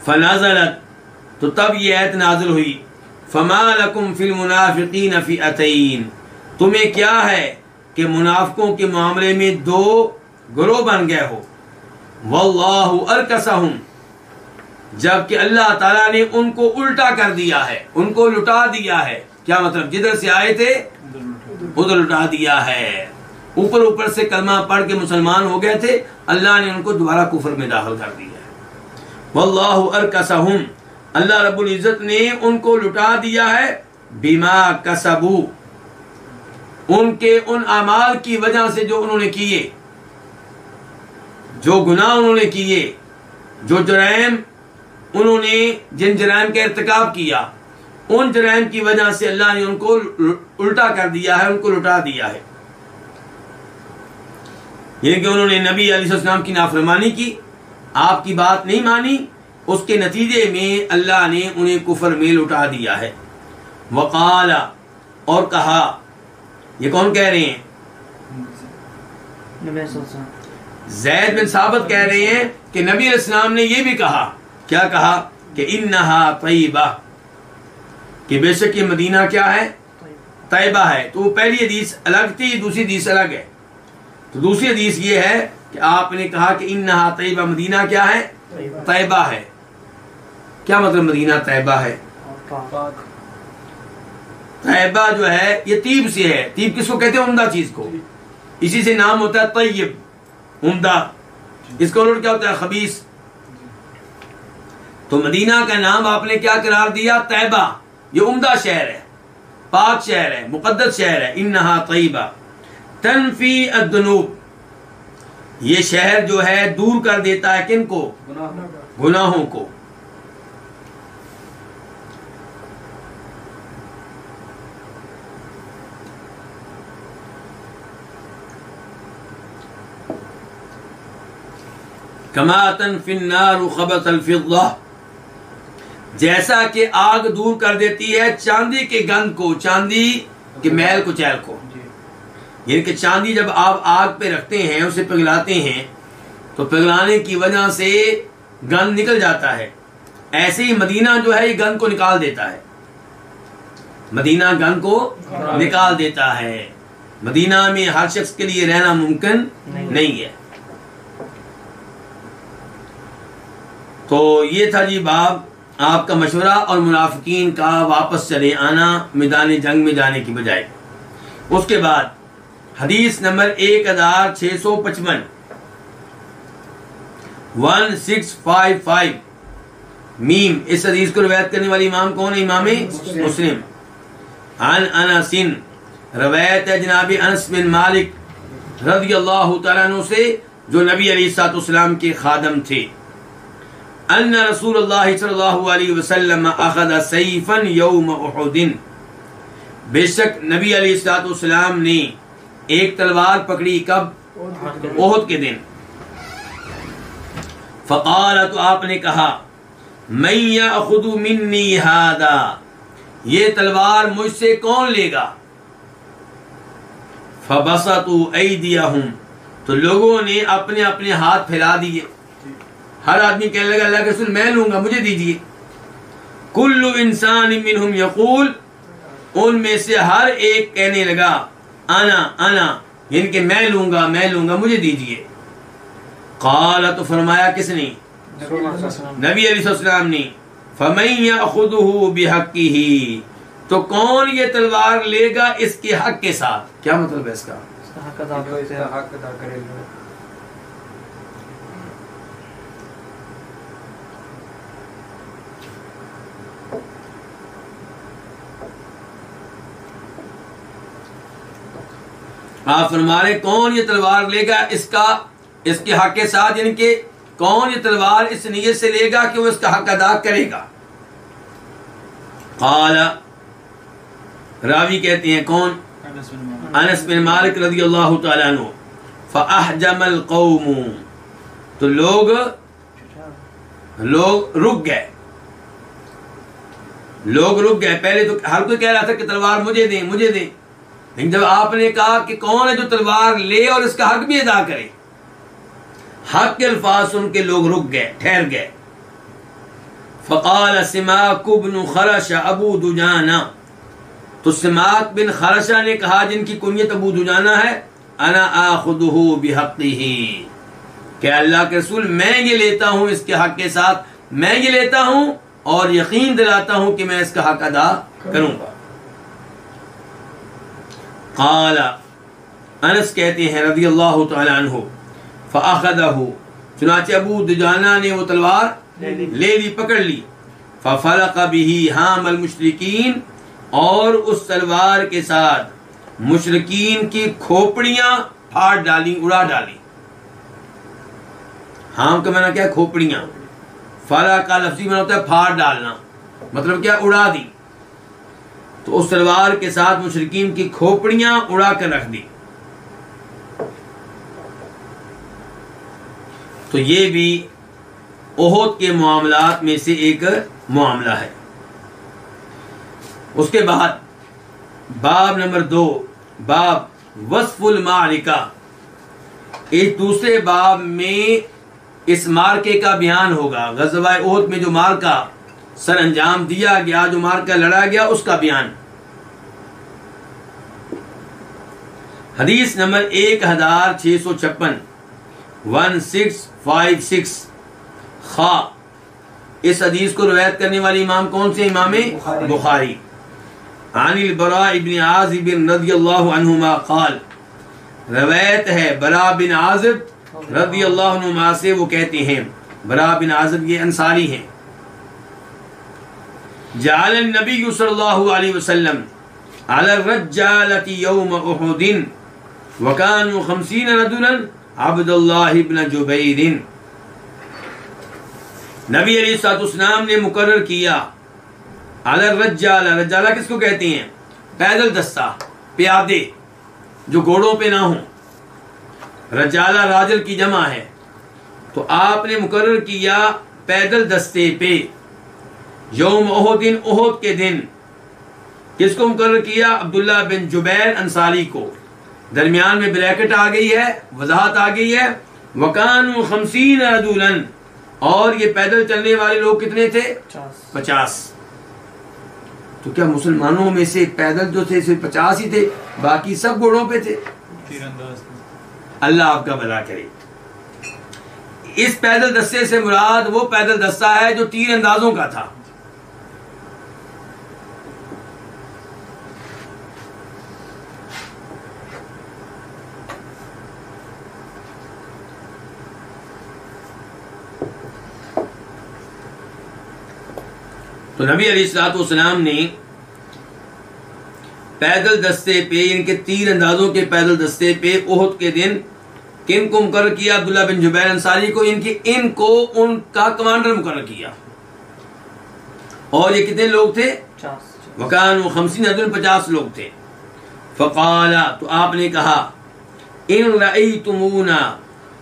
फनाज़लत, तो तब ये आयत नाज़िल हुई, फमा लकुम फिल मुनाफिकीन फ़िअतैन, तुम्हें क्या है कि मुनाफिकों के मामले में दो ग्रोह बन गए हो। वल्लाहु अरकसहुम, जबकि अल्लाह ताला ने उनको उल्टा कर दिया है, उनको लुटा दिया है। क्या मतलब? जिधर से आए थे उधर लुटा दिया है। ऊपर ऊपर से कलमा पढ़ के मुसलमान हो गए थे, अल्लाह ने उनको दोबारा कुफर में दाखिल कर दिया है। वल्लाहु अरकसहुम, अल्लाह रब्बुल इज्जत ने उनको लुटा दिया है, बिमा कसबू, उनके उन अमाल की वजह से जो उन्होंने किए, जो गुनाह उन्होंने किए, जो जराइम उन्होंने, जिन जराइम का इर्तिकाब किया, उन जराइम की वजह से अल्लाह ने उनको उल्टा कर दिया है, उनको लुटा दिया है। यानी कि उन्होंने नबी अलैहिस्सलाम की नाफरमानी की, आपकी बात नहीं मानी, उसके नतीजे में अल्लाह ने उन्हें कुफर में लुटा दिया है। वकाला, और कहा, ये कौन कह रहे हैं? ज़ैद बिन साबित कह रहे हैं कि नबी अलैहिस्सलाम ने ये भी कहा, क्या कहा? कि इन्नहा तय्यबा, कि बेशक ये मदीना क्या है? तैयबा है। तो पहली हदीस अलग थी, दूसरी हदीस अलग है। तो दूसरी हदीस ये है कि आपने कहा कि इन्नहा तय्यबा, मदीना क्या है? तैयबा है। क्या मतलब मदीना तैयबा है? तैयबा जो है ये तीब से है। तीब किसको कहते हैं? उम्दा चीज को, इसी से नाम होता है तय्यब, उम्दा। इसका उलट क्या होता है? खबीस। तो मदीना का नाम आपने क्या करार दिया? तैयबा। ये उम्दा शहर है, पाक शहर है, मुकद्दस शहर है। इन्नहा तय्यबा तनफी अद्दुनूब, ये शहर जो है दूर कर देता है किनको? गुनाहों को। कमा तनफिन नारु खबतल फिद्दा, जैसा कि आग दूर कर देती है चांदी के गंध को, चांदी के मैल कुचैल को। यानी कि चांदी जब आप आग पे रखते हैं, उसे पिघलाते हैं, तो पिघलाने की वजह से गंध निकल जाता है। ऐसे ही मदीना जो है ये गंध को निकाल देता है, मदीना गंध को निकाल देता है। मदीना में हर शख्स के लिए रहना मुमकिन नहीं है। तो ये था जी बाब आपका मशवरा और मुनाफिकीन का वापस चले आना मैदान जंग में जाने की बजाय। उसके बाद हदीस नंबर 1655 1655 मीम। इस हदीस को रिवायत करने वाली इमाम कौन है? इमाम मुस्लिम। अन अनसिन, रवायत है जनाब अनस बिन मालिक रज़ियल्लाहु तआला अन्हु से, जो नबी अलैहिस्सलाम के खादम थे। अन्ना रसूलुल्लाह सल्लल्लाहु अलैहि वसल्लम अखज़ सैफन यौम उहुदिन, बेशक नबी अलैहिस्सलाम ने एक तलवार पकड़ी। कब? उहुद के दिन। फ़क़ाल, तो आपने कहा, मैं यअख़ुज़ु मिन्नी हादा, ये तलवार मुझसे कौन लेगा? फ़बसतू ऐदियहुम, तो लोगों ने अपने अपने हाथ फैला दिए। हर आदमी कहने लगा, अल्लाह के रसूल मैं लूंगा, मुझे दीजिए। कुल्लु इंसान मिनहुम यक़ूल, उनमें से हर एक कहने लगा आना आना, यानी कि मैं लूंगा, मुझे दीजिए। क़ाल, तो फरमाया किसने? नबी अलैहिस्सलाम ने। फ़मन यअख़ुज़ुहु बिहक़्क़िही, तो कौन ये तलवार लेगा इसके हक के साथ? क्या मतलब है इसका? हक अदा करेगा। आप फरमा रहे कौन ये तलवार लेगा इसके हक के साथ, यानी कि कौन ये तलवार इस नीयत से लेगा कि वो इसका हक अदा करेगा। क़ाल, रावी कहते हैं कौन? अनस बिन मालिक रज़ियल्लाहु तआला अन्हु। फ़अहजमल क़ौम, तो लोग रुक गए। पहले तो हर कोई कह रहा था कि तलवार मुझे दें, लेकिन जब आपने कहा कि कौन है जो तलवार ले और इसका हक भी अदा करे, हक के अल्फाज सुन के लोग रुक गए, ठहर गए। फ़क़ाल सिमाक बिन खरशा अबू दुजाना, तो सिमाक बिन खरशा ने कहा, जिनकी कुनियत अबू दुजाना है, अना आख़ुज़ुहु बिहक़्क़िही, कि अल्लाह के रसूल मैं ये लेता हूँ इसके हक के साथ, मैं ये लेता हूँ और यकीन दिलाता हूँ कि मैं इसका हक अदा करूँगा। क़ाल, अनस कहते हैं रज़ियल्लाहु तआला अन्हु, फ़अख़ज़हु, चुनाचे अबू दुजाना ने वो तलवार ले ली, पकड़ ली। फ़फ़लक़ बिही हामल मुशरिकीन, और उस तलवार के साथ मुशरिकीन की खोपड़ियां फाड़ डाली, उड़ा डाली। हाम का माना क्या है? खोपड़ियां। फला का लफ्ज़ी माना होता है फाड़ डालना, मतलब क्या? उड़ा दी। तो उस तलवार के साथ मुशरिकीन की खोपड़ियां उड़ा कर रख दी। तो ये भी उहुद के मामलात में से एक मामला है। उसके बाद बाब नंबर 2, बाब वस्फुल मारिका। इस दूसरे बाब में इस मार्के का बयान होगा। ग़ज़वा उहुद में जो मार्का सर अंजाम दिया गया, जो मार्का लड़ा गया, उसका बयान। हदीस नंबर 1656 1656 खा। इस हदीस को रिवायत करने वाले इमाम कौन से? इमाम बुखारी। अनिल बरा इब्न आज़िब रज़ियल्लाहु अन्हुमा क़ाल, रिवायत है बरा बिन आज़िब रज़ियल्लाहु अन्हुमा से, वो कहते हैं, बरा बिन आज़िब ये अंसारी हैं। जाल नबी सल्लल्लाहु अलैहि वसल्लम अला रज्जालति यौम उहुदिन व कानू 50 रजुलन अब्दुल्लाह इब्न जुबैर। नबी अलैहिस्सलाम ने मुकर्रर किया अला रज्जाला। रज्जाला किसको कहते हैं? पैदल दस्ता, प्यादे जो घोड़ों पे ना हो, रज्जाला राजल की जमा है। तो आपने मुकर्रर किया पैदल दस्ते पे यौम उहुदिन, उहुद के दिन। किसको मुकर्रर किया? अब्दुल्ला बिन जुबैर अंसारी को। दरमियान में ब्रैकेट आ गई है, वजाहत आ गई है। वकानु 50 रजुलन, और ये पैदल चलने वाले लोग कितने थे? 50। तो क्या मुसलमानों में से पैदल जो थे सिर्फ 50 ही थे, बाकी सब घोड़ों पे थे? अल्लाह आपका भला करे। इस पैदल दस्ते से मुराद वो पैदल दस्ता है जो तीर अंदाजों का था। तो नबी अलैहिस्सलाम ने पैदल दस्ते पे, इनके तीर अंदाजों के पैदल दस्ते पे उहद के दिन किन को मुकर्रर किया? अब्दुल्लाह बिन जुबैर अंसारी को, इनको उनका कमांडर मुकर्रर किया। और ये कितने लोग थे? 50। वकान 50 लोग थे। फ़क़ाला, तो आपने कहा, इन रअयतुमूना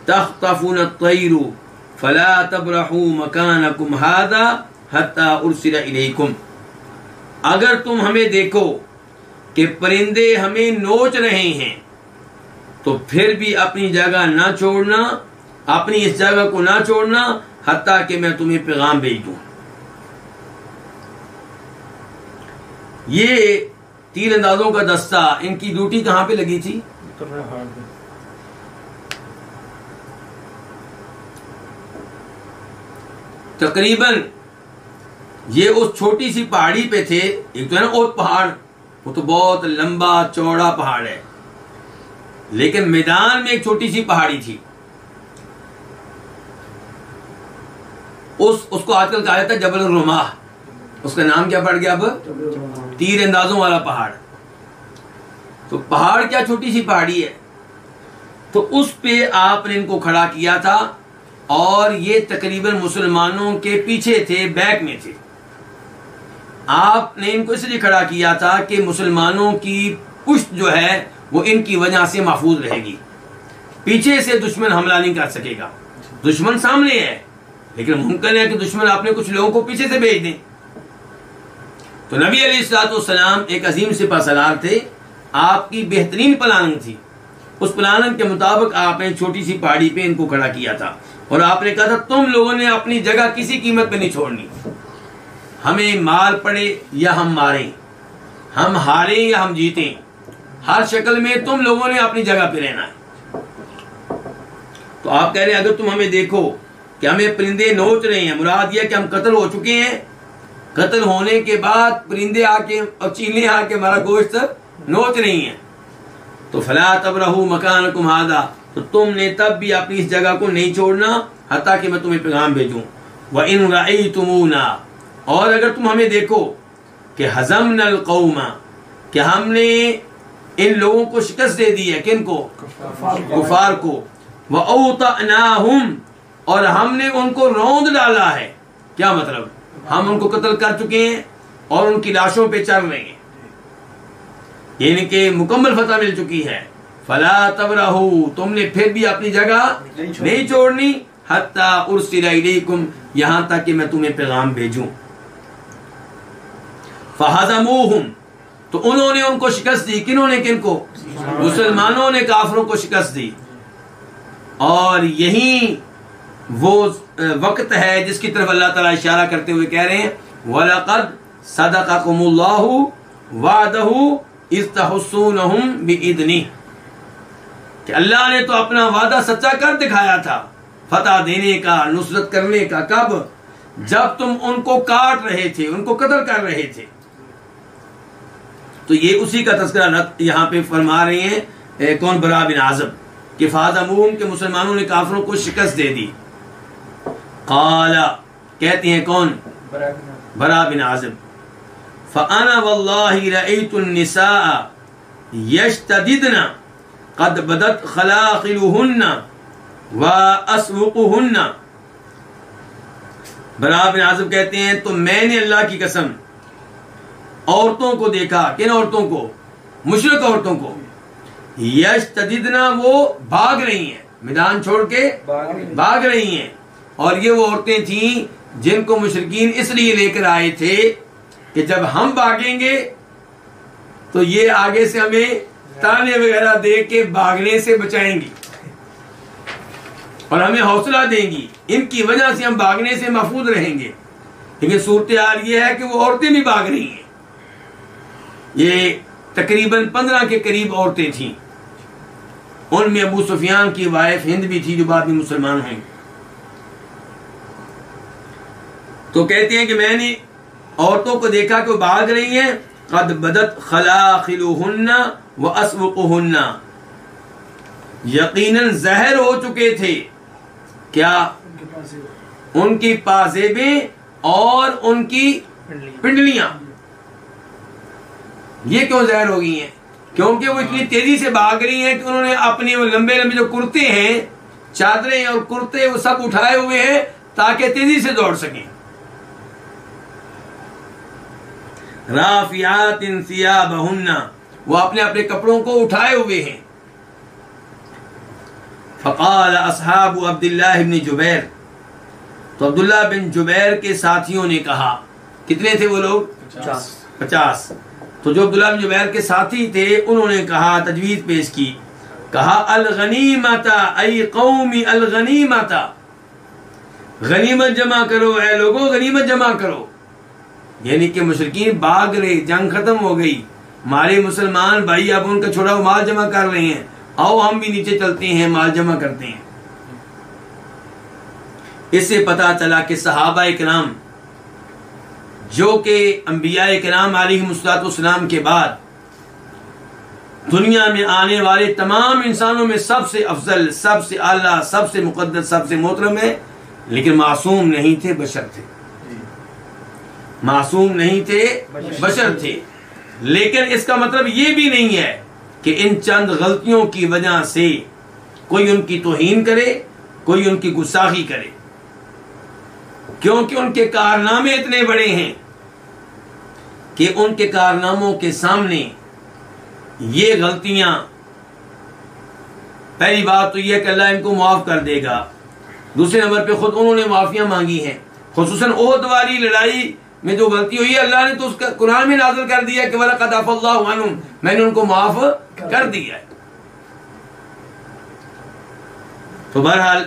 तख्तफून अत-तयरू फला तबरहू मकानकुम हादा हत्ता उरसिला इलैकुम। अगर तुम हमें देखो कि परिंदे हमें नोच रहे हैं तो फिर भी अपनी जगह ना छोड़ना, अपनी इस जगह को ना छोड़ना हत्ता कि मैं तुम्हें पैगाम भेज दूं। ये तीर अंदाजों का दस्ता, इनकी ड्यूटी कहां पे लगी थी? तकरीबन ये उस छोटी सी पहाड़ी पे थे। एक तो है ना ओत पहाड़, वो तो बहुत लंबा चौड़ा पहाड़ है, लेकिन मैदान में एक छोटी सी पहाड़ी थी। उसको आजकल कहा जाता है जबल रुमाह। उसका नाम क्या पड़ गया अब? तीर अंदाजों वाला पहाड़। तो पहाड़ क्या छोटी सी पहाड़ी है, तो उस पे आपने इनको खड़ा किया था और ये तकरीबन मुसलमानों के पीछे थे, बैक में थे। आपने इनको इसलिए खड़ा किया था कि मुसलमानों की पुष्ट जो है वो इनकी वजह से महफूज रहेगी, पीछे से दुश्मन हमला नहीं कर सकेगा। दुश्मन सामने है, लेकिन मुमकिन है कि दुश्मन आपने कुछ लोगों को पीछे से भेज दें। तो नबी अलैहिस्सलाम एक अजीम सिपहसालार थे, आपकी बेहतरीन प्लानिंग थी। उस प्लानिंग के मुताबिक आपने छोटी सी पहाड़ी पे इनको खड़ा किया था और आपने कहा था तुम लोगों ने अपनी जगह किसी कीमत पे नहीं छोड़नी। हमें मार पड़े या हम मारें, हम हारें या हम जीतें, हर शक्ल में तुम लोगों ने अपनी जगह पे रहना है। तो आप कह रहे हैं अगर तुम हमें देखो कि हमें परिंदे नोच रहे हैं, मुराद यह कि हम कत्ल हो चुके हैं, कत्ल होने के बाद परिंदे आके और चीलें आके हमारा गोश्त नोच रही हैं, तो फला तबरहू मकानकुम हादा, तो तुमने तब भी अपनी इस जगह को नहीं छोड़ना हत्ता कि मैं तुम्हें पैगाम भेजूं। व इन रअयतुमूना, और अगर तुम हमें देखो कि हज़मनल कौमा, कि हमने इन लोगों को शिकस्त दे दी है, किन को? कुफार को। व औतनाहुम, और हमने उनको रौंद डाला है। क्या मतलब? हम उनको कत्ल कर चुके हैं और उनकी लाशों पे चल रहे हैं, इनके मुकम्मल फतह मिल चुकी है। फला तबरहू, तुमने फिर भी अपनी जगह नहीं छोड़नी हत्ता उरसिला इलैकुम, यहां तक कि मैं तुम्हें पैगाम भेजूं। फहज़मूहुम, तो उन्होंने उनको शिकस्त दी। किन्होंने? किनको? मुसलमानों ने काफिरों को शिकस्त दी। और यही वो वक्त है जिसकी तरफ अल्लाह ताला इशारा करते हुए कह रहे हैं वलक़द सदक़कुमुल्लाहु वअदहु इज़ तहुस्सूनहुम बिइज़्निही, कि अल्लाह ने तो अपना वादा सच्चा कर दिखाया था फतह देने का, नुसरत करने का। कब? जब तुम उनको काट रहे थे, उनको कत्ल कर रहे थे। तो ये उसी का तज़किरा यहाँ पे फरमा रहे हैं कौन? बरा बिन आज़िब, कि फ़हज़मूहुम के मुसलमानों ने काफिरों को शिकस्त दे दी। क़ाला, कहते हैं कौन? बरा बिन आज़िब, फ़अना वल्लाहि रअयतुन निसाअ यश्तदिदना क़द बदत ख़लाक़िलुहुन्ना व अस्वुक़ुहुन्ना। बरा बिन आज़िब कहते हैं तो मैंने अल्लाह की कसम औरतों को देखा। किन औरतों को? मुशरिक औरतों को। यश्तदिदना, वो भाग रही हैं, मैदान छोड़ के भाग रही हैं। और ये वो औरतें थीं जिनको मुशरिकीन इसलिए लेकर आए थे कि जब हम भागेंगे तो ये आगे से हमें ताने वगैरह दे के भागने से बचाएंगी और हमें हौसला देंगी, इनकी वजह से हम भागने से महफूज रहेंगे। लेकिन सूरत हाल ये है कि वो औरतें भी भाग रही हैं। ये तकरीबन 15 के करीब औरतें थीं, उनमें अबू सुफियान की वाइफ हिंद भी थी जो बाद में मुसलमान हुई। तो कहते हैं कि मैंने औरतों को देखा कि वो भाग रही हैं। क़द बदत ख़लाक़िलुहुन्ना व अस्वुक़ुहुन्ना, यकीनन ज़हर हो चुके थे क्या? उनकी पाजेबें और उनकी पिंडलियां। ये क्यों ज़ाहिर हो गई हैं? क्योंकि वो इतनी तेजी से भाग रही हैं कि उन्होंने अपने वो लंबे लंबे जो कुर्ते हैं, चादरें और कुर्ते, वो सब उठाए हुए हैं ताकि तेजी से दौड़ सकें। राफियातिन सियाबहुन्ना, वो अपने अपने कपड़ों को उठाए हुए हैं। फ़क़ाल अस्हाबु अब्दुल्लाह इब्न जुबैर, तो अब्दुल्लाह बिन जुबैर के साथियों ने कहा, कितने थे वो लोग? 50। तो जो अब्दुल्लाह बिन जुबैर के साथी थे उन्होंने कहा, तजवीज़ पेश की, कहा अल गनीमता ऐ कौमी अल गनीमता, गनीमत जमा करो ऐ लोगों, गनीमत जमा करो। यानी कि मुशरिकीन भाग रहे, जंग खत्म हो गई, हमारे मुसलमान भाई अब उनका छोड़ा हुआ माल जमा कर रहे हैं, आओ हम भी नीचे चलते हैं, माल जमा करते हैं। इससे पता चला कि सहाबा इकराम जो कि अंबिया इकराम अलैहिमुस्सलाम के बाद दुनिया में आने वाले तमाम इंसानों में सबसे अफजल, सबसे आला, सबसे मुकद्दस, सबसे मोहतरम है, लेकिन मासूम नहीं थे, बशर थे। मासूम नहीं थे, बशर थे। लेकिन इसका मतलब ये भी नहीं है कि इन चंद गलतियों की वजह से कोई उनकी तौहीन करे, कोई उनकी गुस्ताखी करे, क्योंकि उनके कारनामे इतने बड़े हैं कि उनके कारनामों के सामने ये गलतियां, पहली बात तो यह कि अल्लाह इनको माफ कर देगा, दूसरे नंबर पे खुद उन्होंने माफियां मांगी हैं। खुसूसन ओहद वाली लड़ाई में जो गलती हुई है, अल्लाह ने तो उसका कुरान में नाज़िल कर दिया कि वलक़द अफ़ल्लाहु अन्हुम, मैंने उनको माफ कर दिया है। तो बहरहाल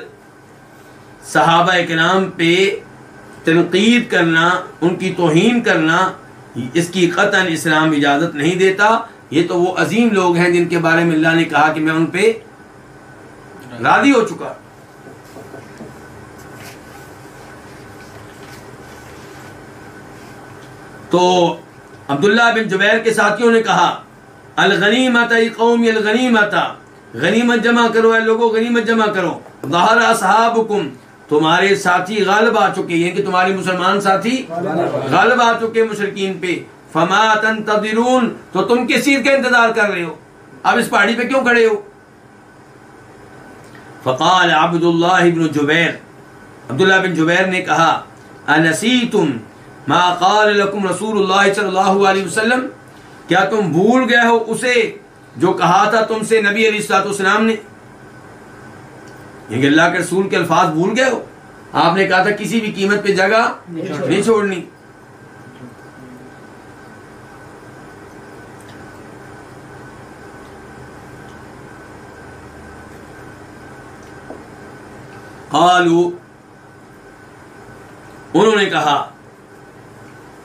सहाबा इकराम पे तनकीद करना, उनकी तौहीन करना, इसकी कतन इस्लाम इजाजत नहीं देता। ये तो वो अजीम लोग हैं जिनके बारे में अल्लाह ने कहा कि मैं उन पे राजी हो चुका। तो अब्दुल्लाह बिन जुबैर के साथियों ने कहा अल गनीमत कौमी अल गनीमता, गनीमत जमा करो ऐ लोगों, गनीमत जमा करो। ज़हर असहाबुकुम, तुम्हारे साथी गालिब आ चुके हैं, कि तुम्हारे मुसलमान साथी गालिब आ चुके मुशरिकीन पे। फमा तंतज़िरून, तो तुम किस चीज का इंतजार कर रहे हो? अब इस पहाड़ी पे क्यों खड़े हो? फ़क़ाल अब्दुल्लाह इब्न जुबैर, अब्दुल्लाह बिन जुबैर ने कहा अनसीतुम मा क़ाल लकुम रसूलुल्लाह सल्लल्लाहु अलैहि वसल्लम, क्या तुम भूल गए हो उसे जो कहा था तुमसे नबी अलैहिस्सलाम ने? ये अल्लाह के रसूल के अल्फाज भूल गए हो? आपने कहा था किसी भी कीमत पे जगह नहीं छोड़नी। क़ालू, उन्होंने कहा,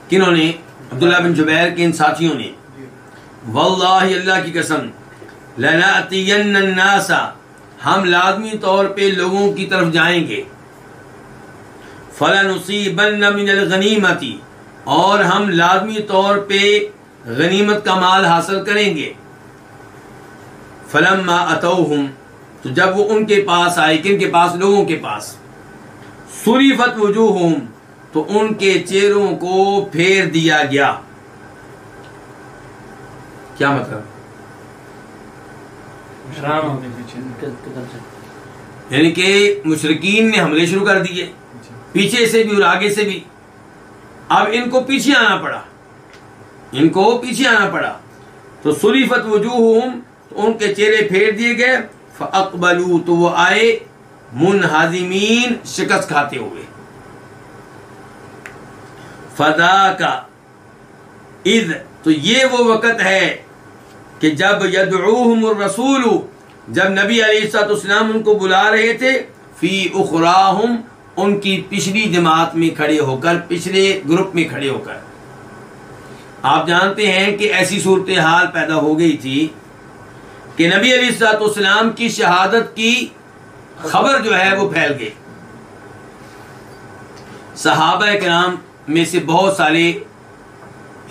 किन्होंने? अब्दुल्लाह बिन जुबैर के इन साथियों ने, वल्लाहि, अल्लाह की कसम, लनातियन्ना अन्नासा, हम लाजमी तौर पे लोगों की तरफ जाएंगे, फलनुसीबन्ना मिनल गनीमती, और हम लाजमी तौर पे गनीमत का माल हासिल करेंगे। फलम्मा अतौहुम, तो जब वो उनके पास आए, किनके पास? लोगों के पास। सुरीफत वजूहुहुम, तो उनके चेहरों को फेर दिया गया। क्या मतलब? यानी कि मुशरिकीन ने हमले शुरू कर दिए, पीछे से भी और आगे से भी। अब इनको पीछे आना पड़ा, इनको पीछे आना पड़ा। तो सुरीफत वजूहुहुम, तो उनके चेहरे फेर दिए गए। फ़अक़बलू, तो वो आए मुनहज़िमीन, शिकस्त खाते हुए। फ़ज़ाका इज़, तो ये वो वक़्त है कि जब यदऊहुमुर रसूल, जब नबी अलैहिस्सलाम उनको बुला रहे थे, फ़ी उख़राहुम, उनकी पिछली जमात में खड़े होकर, पिछले ग्रुप में खड़े होकर। आप जानते हैं कि ऐसी सूरत हाल पैदा हो गई थी कि नबी अलैहिस्सलाम की शहादत की खबर जो है वो फैल गई। सहाबा किराम में से बहुत सारे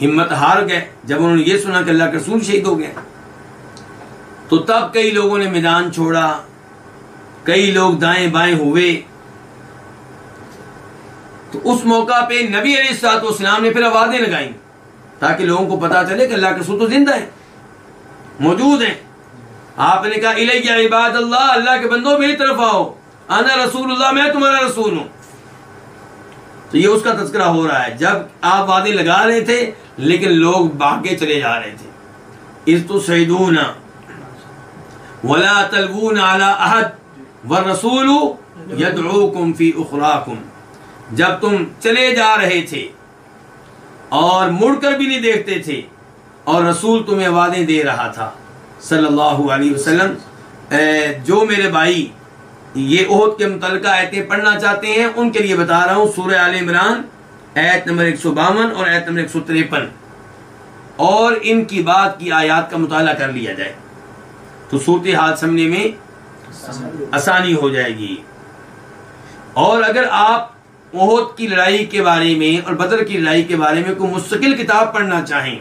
हिम्मत हार गए जब उन्होंने ये सुना कि अल्लाह के रसूल शहीद हो गए। तो तब कई लोगों ने मैदान छोड़ा, कई लोग दाएं बाएं हुए। तो उस मौका पे नबी अलैहिस्सलाम ने फिर आवाजें लगाई ताकि लोगों को पता चले कि अल्लाह के रसूल तो जिंदा है, मौजूद हैं। आपने कहा इलैया इबादल्लाह, अल्लाह के बंदों मेरी तरफ आओ, आना रसूलुल्लाह, मैं तुम्हारा रसूल हूं। तो ये उसका तज़किरा हो रहा है जब आप वादे लगा रहे थे लेकिन लोग भागे चले जा रहे थे। इस तो सईदूना वला तलवून अला अहद व रसूलु यदऊकुम फी उखराकुम, जब तुम चले जा रहे थे और मुड़कर भी नहीं देखते थे और रसूल तुम्हें वादे दे रहा था सल्लल्लाहु अलैहि वसल्लम। जो मेरे भाई ये ओहद के मुतल्लिक़ आयतें पढ़ना चाहते हैं उनके लिए बता रहा हूँ, सूरह आल इमरान आयत नंबर 152 और आयत नंबर 153, और इनकी बात की आयत का मुताला कर लिया जाए तो सूरत हाल समझने में आसानी हो जाएगी। और अगर आप ओहद की लड़ाई के बारे में और बदर की लड़ाई के बारे में कोई मुस्तकिल किताब पढ़ना चाहें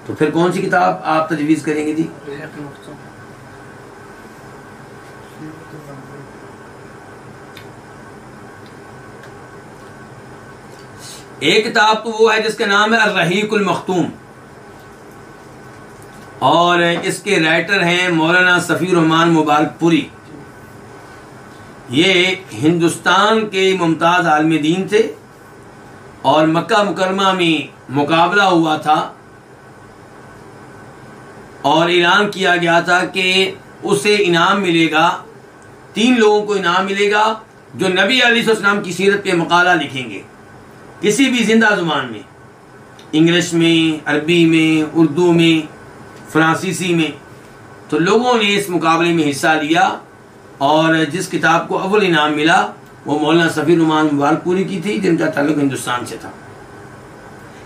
तो फिर कौन सी किताब आप तजवीज़ करेंगे जी? एक किताब तो वो है जिसका नाम है अर्रहीकुल मख्तूम, और इसके राइटर हैं मौलाना सफ़ी रहमान मुबारकपुरी। ये हिंदुस्तान के मुमताज़ आलिम दीन थे और मक्का मुकरमा में मुकाबला हुआ था और ऐलान किया गया था कि उसे इनाम मिलेगा, 3 लोगों को इनाम मिलेगा जो नबी अलैहिस्सलाम की सीरत पे मकाला लिखेंगे किसी भी जिंदा जुबान में, इंग्लिश में, अरबी में, उर्दू में, फ्रांसीसी में। तो लोगों ने इस मुकाबले में हिस्सा लिया और जिस किताब को अव्वल इनाम मिला वो मौलाना सफ़ी रहमान मुबारकपुरी की थी जिनका ताल्लुक हिंदुस्तान से था।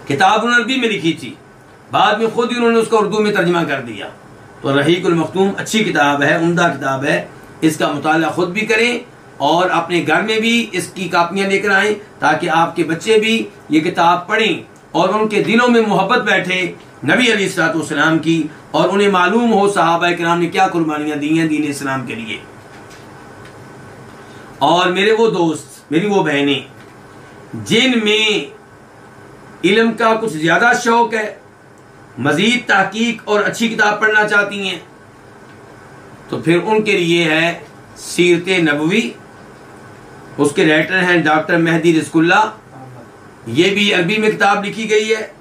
किताब उन्होंने अरबी में लिखी थी, बाद में खुद ही उन्होंने उसका उर्दू में तर्जमा कर दिया। तो रहीकुल मख्तूम अच्छी किताब है, उम्दा किताब है, इसका मुताला खुद भी करें और अपने घर में भी इसकी कापियां लेकर आएं ताकि आपके बच्चे भी ये किताब पढ़ें और उनके दिलों में मोहब्बत बैठे नबी अलैहिस्सलाम की, और उन्हें मालूम हो सहाबा किराम ने क्या कुर्बानियां दी हैं दीन इस्लाम के लिए। और मेरे वो दोस्त, मेरी वो बहनें जिनमें इल्म का कुछ ज्यादा शौक है, मजीद तहकीक और अच्छी किताब पढ़ना चाहती हैं, तो फिर उनके लिए है सीरत नबवी। उसके राइटर हैं डॉक्टर मेहदी रिज़कुल्लाह, ये भी अरबी में किताब लिखी गई है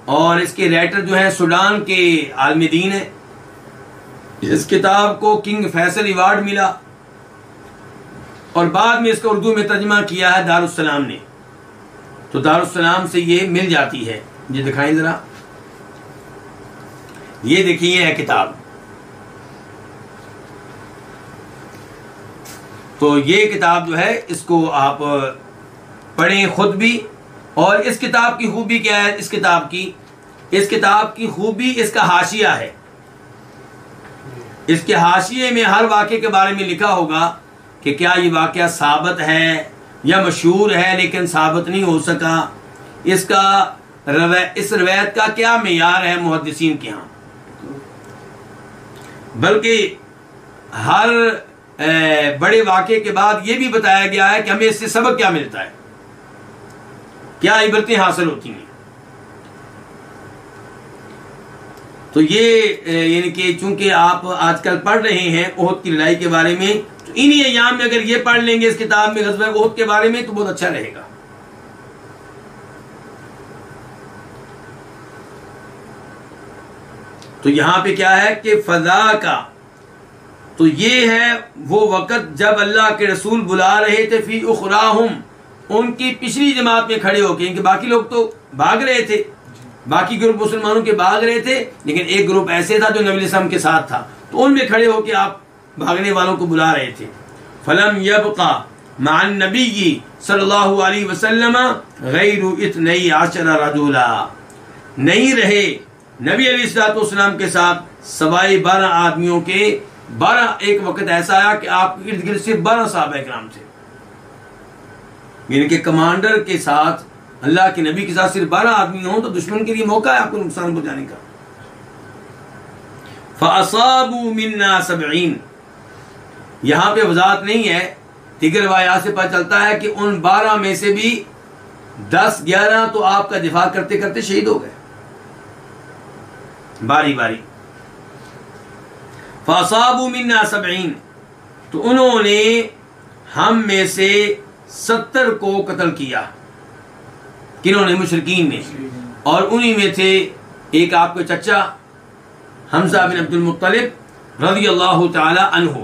और इसके राइटर जो हैं सूडान के आलिम दीन है। इस किताब को किंग फैसल अवार्ड मिला और बाद में इसका उर्दू में तर्जमा किया है दारुस्सलाम ने। तो दारुस्सलाम से ये मिल जाती है। ये दिखाएं जरा, ये देखिए है किताब। तो ये किताब जो है इसको आप पढ़ें खुद भी। और इस किताब की खूबी क्या है? इस किताब की खूबी इसका हाशिया है। इसके हाशिए में हर वाक़े के बारे में लिखा होगा कि क्या ये वाक़या साबित है या मशहूर है लेकिन साबित नहीं हो सका, इस रवायत का क्या मेयार है मुहद्दिसीन के यहाँ। बल्कि हर बड़े वाक़े के बाद ये भी बताया गया है कि हमें इससे सबक क्या मिलता है, क्या इबरतें हासिल होती हैं। तो ये यानी कि चूंकि आप आजकल पढ़ रहे हैं ओहद की लड़ाई के बारे में, तो इन्हीं अय्याम में अगर ये पढ़ लेंगे इस किताब में ग़ज़वा ओहद के बारे में तो बहुत अच्छा रहेगा। तो यहां पे क्या है कि फजा का, तो ये है वो वक़्त जब अल्लाह के रसूल बुला रहे थे फी उखराहुम, उनकी पिछली जमात में खड़े होकर, क्योंकि बाकी लोग तो भाग रहे थे, बाकी ग्रुप मुसलमानों के भाग रहे थे, लेकिन एक ग्रुप ऐसे था जो नबी अलैहिस्सलाम के साथ था, तो उनमें खड़े होकर आप भागने वालों को बुला रहे थे। फलम यबका मान नबी सल्लल्लाहु अलैहि वसल्लम गैरु इत्नई आशरा रजुला, नहीं रहे नबी अलैहिस्सलाम के साथ सवाई 12 आदमियों के। 12 एक वक्त ऐसा आया कि आपके इर्द गिर्द सिर्फ 12 सहाबा किराम थे, यानी कि कमांडर के साथ, अल्लाह के नबी के साथ सिर्फ 12 आदमी हों तो दुश्मन के लिए मौका है आपको नुकसान पहुंचाने का। फ़असाबू मिन्ना 70, यहां पे वजाहत नहीं है दीगर रिवायात से पता चलता है कि उन 12 में से भी 10-11 तो आपका दिफा करते करते शहीद हो गए बारी बारी। फसाबु मिन्ना 70, तो उन्होंने हम में से 70 को कत्ल किया। किन्होंने? मुशरिकीन ने। और उन्हीं में थे एक आपके चचा हमजा बिन अब्दुल मुत्तलिब रज़ियल्लाहु ताला अन्हु,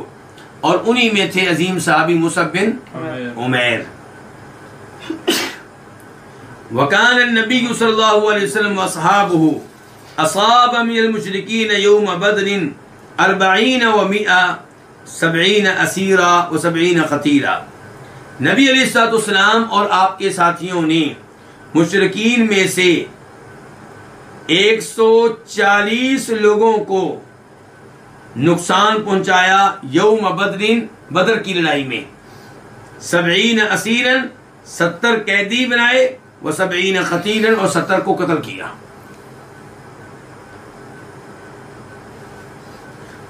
और उन्हीं में थे अजीम साहबी मुसअब बिन उमैर। वकान नबी सल्लल्लाहु अलैहि वसल्लम व अस्हाबुहु असाब मिनल मुशरिकीन यौम बदरिन 40 व 170 असीरा व 70 क़तीला। नबी अलैहिस्सलाम और आपके साथियों ने मुशरिकीन में से 140 लोगों को नुकसान पहुंचाया यौम बदरिन, बदर की लड़ाई में। 70 असीरन, 70 कैदी बनाए, व 70 क़तीलन, और 70 को कत्ल किया।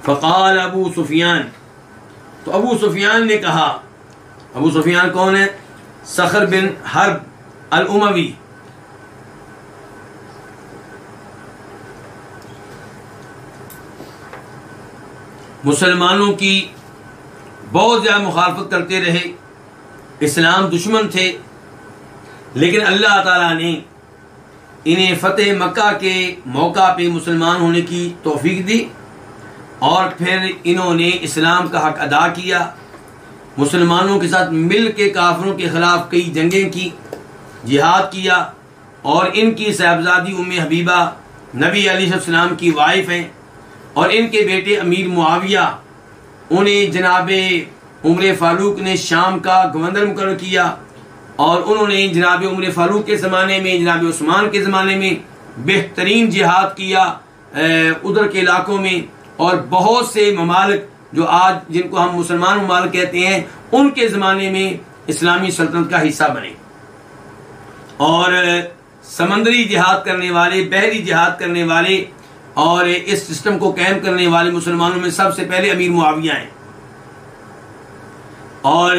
फ़क़ाल अबू सुफियान, तो अबू सुफियान ने कहा, अबू सुफियान कौन है? सखर बिन हर्ब अल उमवी। मुसलमानों की बहुत ज़्यादा मुखालफत करते रहे, इस्लाम दुश्मन थे, लेकिन अल्लाह ताला ने इन्हें फ़तेह मक्का के मौका पे मुसलमान होने की तौफीक दी और फिर इन्होंने इस्लाम का हक अदा किया। मुसलमानों के साथ मिल के काफिरों के ख़िलाफ़ कई जंगें की, जिहाद किया, और इनकी साहबजादी उम्मे हबीबा नबी अलैहिस्सलाम की वाइफ हैं, और इनके बेटे अमीर मुआविया, उन्हें जनाबे उमर फ़ारूक ने शाम का गवर्नर मुकर्रर किया, और उन्होंने जनाब उमर फ़ारूक के ज़माने में, जनाब उस्मान के ज़माने में बेहतरीन जिहाद किया उधर के इलाकों में। और बहुत से ममालिक जो आज जिनको हम मुसलमान ममालिक कहते हैं, उनके ज़माने में इस्लामी सल्तनत का हिस्सा बने। और समंदरी जिहाद करने वाले, बहरी जिहाद करने वाले और इस सिस्टम को कायम करने वाले मुसलमानों में सबसे पहले अमीर मुआविया हैं। और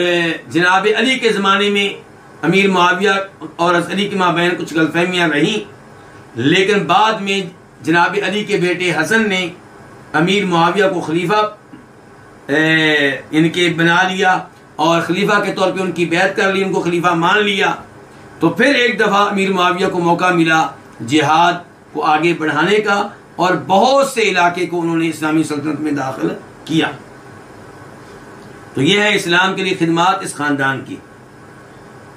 जनाब अली के ज़माने में अमीर मुआविया और अली के माबैन कुछ गलतफहमियाँ रहीं, लेकिन बाद में जनाब अली के बेटे हसन ने अमीर मुआविया को खलीफा इनके बना लिया और खलीफा के तौर पे उनकी बैत कर ली, उनको खलीफा मान लिया। तो फिर एक दफ़ा अमीर मुआविया को मौका मिला जिहाद को आगे बढ़ाने का, और बहुत से इलाके को उन्होंने इस्लामी सल्तनत में दाखिल किया। तो यह है इस्लाम के लिए खिदमत इस खानदान की।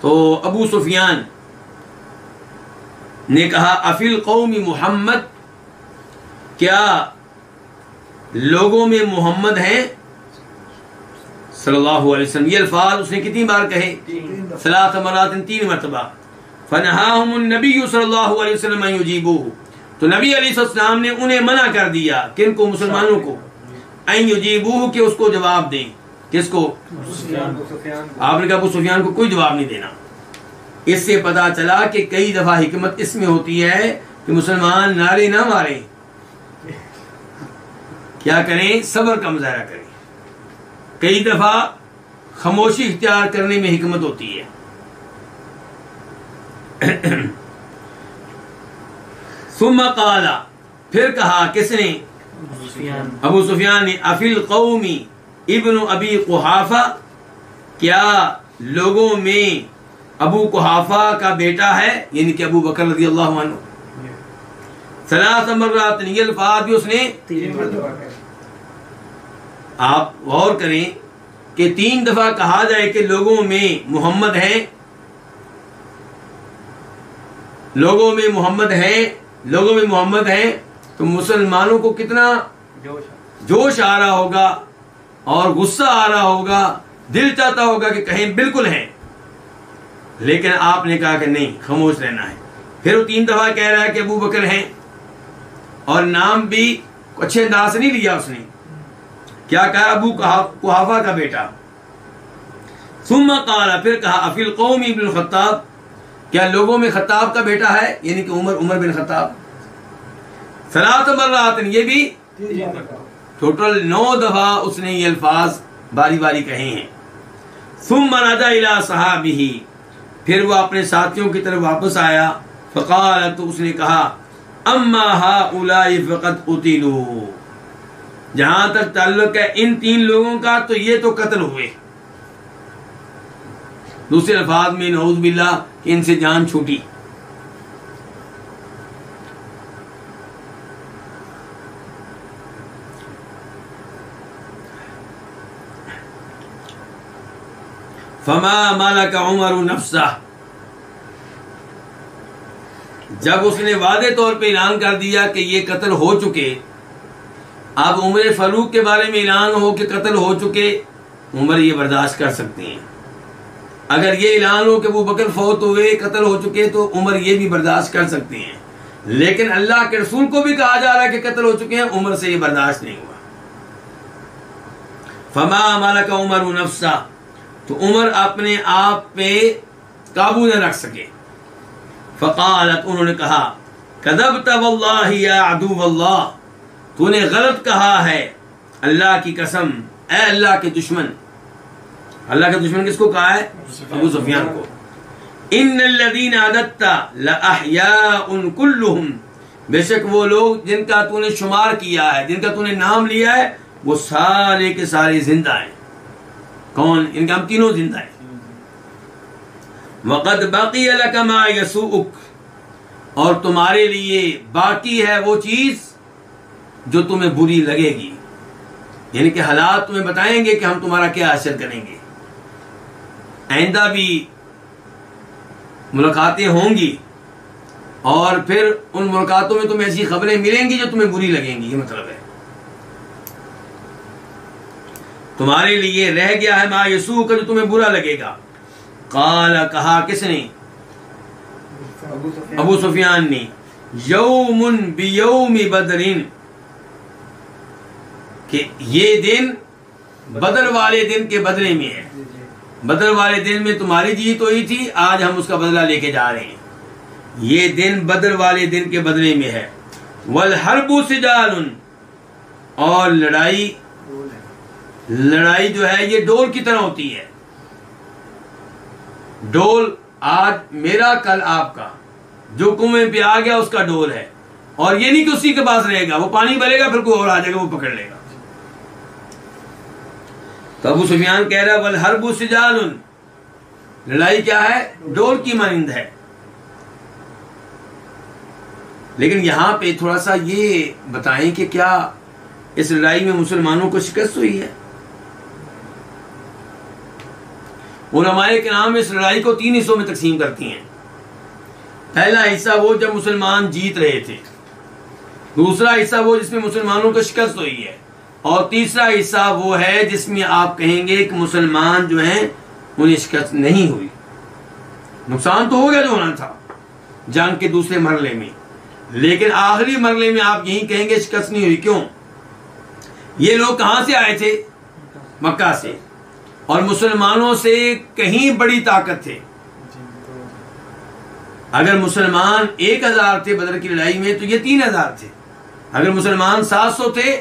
तो अबू सुफियान ने कहा, अफिल कौमी मोहम्मद, क्या लोगों में मोहम्मद हैं सल्लल्लाहु अलैहि वसल्लम। ये अल्फाज उसने कितनी बार कहे? 3 मरतबा। फनहाहुमुन नबी सल्लल्लाहु अलैहि वसल्लम अन युजीबूहु, तो नबी अलैहिस्सलाम ने उन्हें मना कर दिया, किनको? मुसलमानों को। अन युजीबूहु, के उसको जवाब दें। किसको? आपने कहा अबू सुफियान को कोई जवाब नहीं देना। इससे पता चला कि कई दफा हिकमत इसमें होती है कि मुसलमान नारे ना मारें, क्या करें? सब्र का मुजाहरा करें। कई दफा खामोशी इख्तियार करने में हिकमत होती है। सुम्मा काला, फिर कहा, किसने? अबू सुफियान ने, अफिल कौमी इब्नु अबी कुहाफा, क्या लोगों में अबू कुहाफा का बेटा है, यानी कि अबू बकर रज़ियल्लाहु अन्हु। सलास मर्रात, ये अल्फाज भी उसने, आप गौर करें कि 3 दफा कहा जाए कि लोगों में मोहम्मद है, लोगों में मोहम्मद है, लोगों में मोहम्मद है, तो मुसलमानों को कितना जोश आ रहा होगा और गुस्सा आ रहा होगा, दिल चाहता होगा कि कहें बिल्कुल है, लेकिन आपने कहा कि नहीं, खामोश रहना है। फिर वो 3 दफा कह रहा है कि अबू बकर हैं, और नाम भी अच्छे अंदाज से नहीं लिया उसने। क्या कहा? अबू कुहाफा का बेटा। सुम्मा काला, फिर कहा, अफिल कौम इब्न खत्ताब, क्या लोगों में खत्ताब का बेटा है, यानी कि उमर बिन खत्ताब। सलात मर्रात, ये भी टोटल 9 दफा उसने ये अल्फाज बारी बारी कहे हैं। सुम्मा रजा इला सहाबिही, फिर वो अपने साथियों की तरफ वापस आया। फ़क़ाल, तो उसने कहा, अम्मा हाउलाई फ़क़द क़ुतिलू, जहां तक ताल्लुक है इन 3 लोगों का तो ये तो कत्ल हुए। दूसरे अल्फाज में नऊज़ बिल्लाह कि इनसे जान छूटी। फमा मालका उमर नफ्सा, जब उसने वादे तौर पे ऐलान कर दिया कि ये कत्ल हो चुके, अब उमर फारूक के बारे में ऐलान हो कि कत्ल हो चुके, उमर ये बर्दाश्त कर सकते हैं। अगर ये ऐलान हो कि वो बकर फौत हुए, कत्ल हो चुके, तो उमर ये भी बर्दाश्त कर सकते हैं। लेकिन अल्लाह के रसूल को भी कहा जा रहा है कि कत्ल हो चुके हैं, उमर से ये बर्दाश्त नहीं हुआ। फमा मालका उमर नफ्सा, तो उमर अपने आप पे काबू न रख सके। फ़क़ालत, उन्होंने कहा, कदबत वल्लाहि या अदुव्वल्लाह, तूने गलत कहा है अल्लाह की कसम, ए अल्लाह के दुश्मन। अल्लाह के दुश्मन किसको कहा है? अबू सुफियान को। इन्नल्लज़ीना अदत्ता लअहयाउन कुल्लुहुम, बेशक वो लोग जिनका तूने शुमार किया है, जिनका तूने नाम लिया है, वो सारे के सारे जिंदा हैं। कौन? इनका हम तीनों जिंदा हैं। वक़द बक़िय लका मा यसुउक, और तुम्हारे लिए बाकी है वो चीज जो तुम्हें बुरी लगेगी, यानी कि हालात तुम्हें बताएंगे कि हम तुम्हारा क्या असर करेंगे। आइंदा भी मुलाकातें होंगी और फिर उन मुलाकातों में तुम्हें ऐसी खबरें मिलेंगी जो तुम्हें बुरी लगेंगी। ये मतलब है तुम्हारे लिए रह गया है मा यसू का, जो तुम्हें बुरा लगेगा। काला, कहा किसने? अबू सुफियान ने। यौमुन बियौमि बदरिन, कि ये दिन बदर वाले दिन के बदले में है। बदर वाले दिन में तुम्हारी जीत हुई थी, आज हम उसका बदला लेके जा रहे हैं। ये दिन बदर वाले दिन के बदले में है। वल हरबु सिजालुन, और लड़ाई जो है ये डोल की तरह होती है। डोल आज मेरा कल आपका, जो कुएं पे आ गया उसका डोल है। और ये नहीं कि उसी के पास रहेगा, वो पानी भरेगा फिर कोई और आ जाएगा वो पकड़ लेगा। तो अबू सुफियान कह रहा है वल हरबु सिजालुन, लड़ाई क्या है? डोल की मानिंद है। लेकिन यहां पे थोड़ा सा ये बताएं कि क्या इस लड़ाई में मुसलमानों को शिकस्त हुई है? उलमाए किराम इस लड़ाई को 3 हिस्सों में तकसीम करती हैं। पहला हिस्सा वो जब मुसलमान जीत रहे थे, दूसरा हिस्सा वो जिसमें मुसलमानों को शिकस्त हुई है, और तीसरा हिस्सा वो है जिसमें आप कहेंगे कि मुसलमान जो हैं उन्हें शिकस्त नहीं हुई। नुकसान तो हो गया जो होना था जंग के दूसरे मरले में, लेकिन आखिरी मरले में आप यही कहेंगे शिकस्त नहीं हुई। क्यों? ये लोग कहां से आए थे? मक्का से, और मुसलमानों से कहीं बड़ी ताकत थे। अगर मुसलमान 1000 थे बदर की लड़ाई में, तो ये 3000 थे। अगर मुसलमान 700 थे,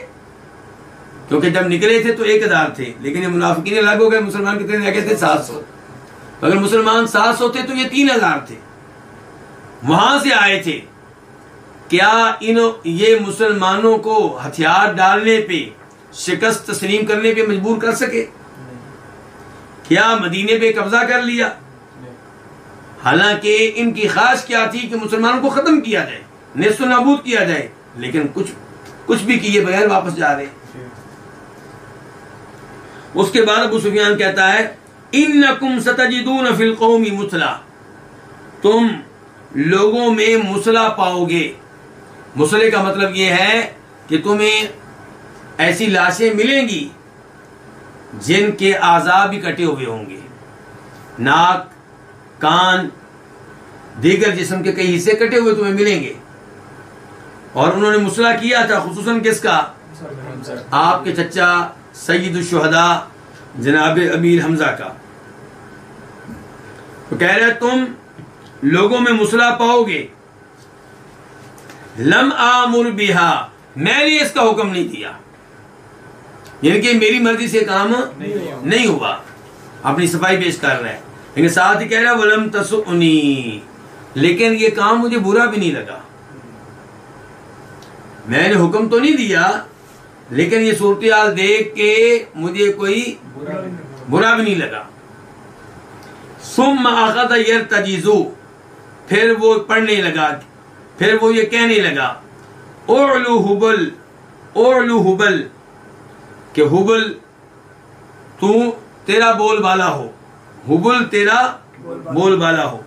क्योंकि जब निकले थे तो 1000 थे, लेकिन ये मुनाफिकीन अलग हो गए, मुसलमान कितने रह गए थे? 700। अगर मुसलमान 700 थे तो ये 3000 थे, वहां से आए थे। क्या ये मुसलमानों को हथियार डालने पे, शिकस्त तस्लीम करने पे मजबूर कर सके? क्या मदीने पे कब्जा कर लिया? हालांकि इनकी ख्वाहिश क्या थी कि मुसलमानों को खत्म किया जाए, नेस्त नाबूद किया जाए, लेकिन कुछ भी किए बगैर वापस जा रहे। उसके बाद अबू सुफियान कहता है इन्नकुम सतजिदून फिल कौमी मुसला, तुम लोगों में मुसला पाओगे। मुसले का मतलब यह है कि तुम्हें ऐसी लाशें मिलेंगी जिनके आज़ाब भी कटे हुए होंगे, नाक, कान, दीगर जिस्म के कई हिस्से कटे हुए तुम्हें मिलेंगे। और उन्होंने मुसला किया था खुसूसन किसका? आपके चचा सय्यदुश शुहदा जनाब अमीर हमजा का। तो कह रहे तुम लोगों में मुसला पाओगे। लम आमुर बिहा, मैंने इसका हुक्म नहीं दिया, यानी कि मेरी मर्जी से काम नहीं हुआ। अपनी सफाई पेश कर रहा है, लेकिन साथ ही कह रहा है वलम तसुनी, लेकिन ये काम मुझे बुरा भी नहीं लगा। मैंने हुक्म तो नहीं दिया, लेकिन ये सूरत हाल देख के मुझे कोई बुरा भी नहीं लगा। सुम्मा अखज़ यर्तजिज़ु, फिर वो पढ़ने लगा, फिर वो ये कहने लगा ओलू हुबल, ओलू हुबल, कि हुबल तू तेरा बोल बाला हो, हुबल तेरा बोल बाला हो।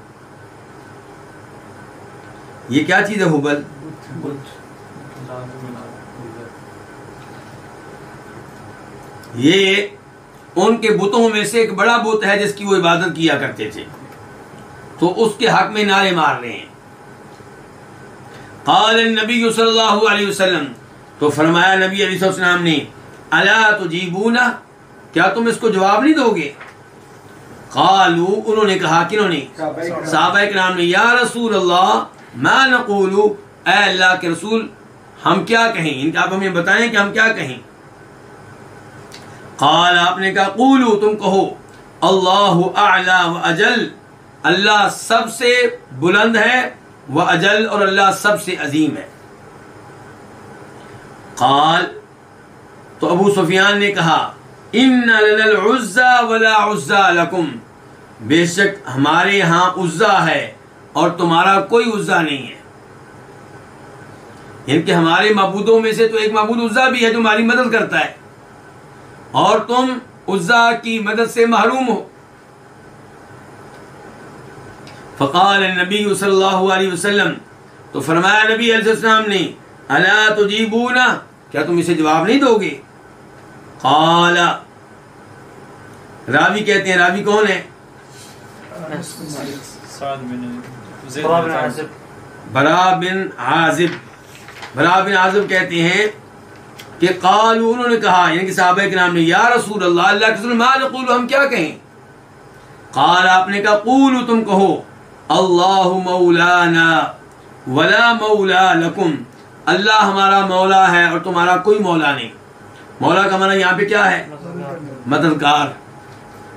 ये क्या चीज है हुबल? ये उनके बुतों में से एक बड़ा बुत है जिसकी वो इबादत किया करते थे, तो उसके हक में नारे मार रहे हैं। क़ाल नबी सल्लल्लाहु अलैहि वसल्लम, तो फरमाया नबी अलैहि सल्लम ने अला तुजीबूना, क्या तुम इसको जवाब नहीं दोगे? क़ालू, उन्होंने कहा, किन्होंने? सहाबा किराम ने, या रसूल अल्लाह मा नक़ूलु, ऐ अल्लाह के रसूल हम क्या कहें, इनका आप हमें बताएं कि हम क्या कहें। क़ाल, आपने कहा क़ूलू, तुम कहो अल्लाहु अअला व अजल, अल्लाह सबसे बुलंद है, व अजल, और अल्लाह सबसे अजीम है। क़ाल, तो अबू सुफियान ने कहा इन्ना लनल उज़्ज़ा वला उज़्ज़ा लकुम, बेशक हमारे यहाँ उज़्ज़ा है और तुम्हारा कोई उज़्ज़ा नहीं है। इनके हमारे मबूदों में से तो एक मबूद उज़्ज़ा भी है जो हमारी मदद करता है, और तुम उज़्ज़ा की मदद से महरूम हो। फ़क़ाल नबी सल्लल्लाहु अलैहि वसल्लम, तो फरमाया नबी अलैहि सल्लम ने अला तुजीबूना, क्या तुम इसे जवाब नहीं दोगे? क़ाला, रावी कहते हैं, रावी कौन है? बरा बिन आजिब। बरा बिन आजिब कहते हैं कि क़ालू, उन्होंने कहा, यानी कि सहाबा के नाम ने, या रसूल अल्लाह, अल्लाह के रसूल मा नक़ूलु, हम क्या कहें? क़ाल, आपने कहा क़ूलू, तुम कहो अल्लाहु मौलाना वला मौला लकुम, अल्लाह हमारा मौला है और तुम्हारा कोई मौला नहीं। मौला का माना यहाँ पे क्या है? मददगार,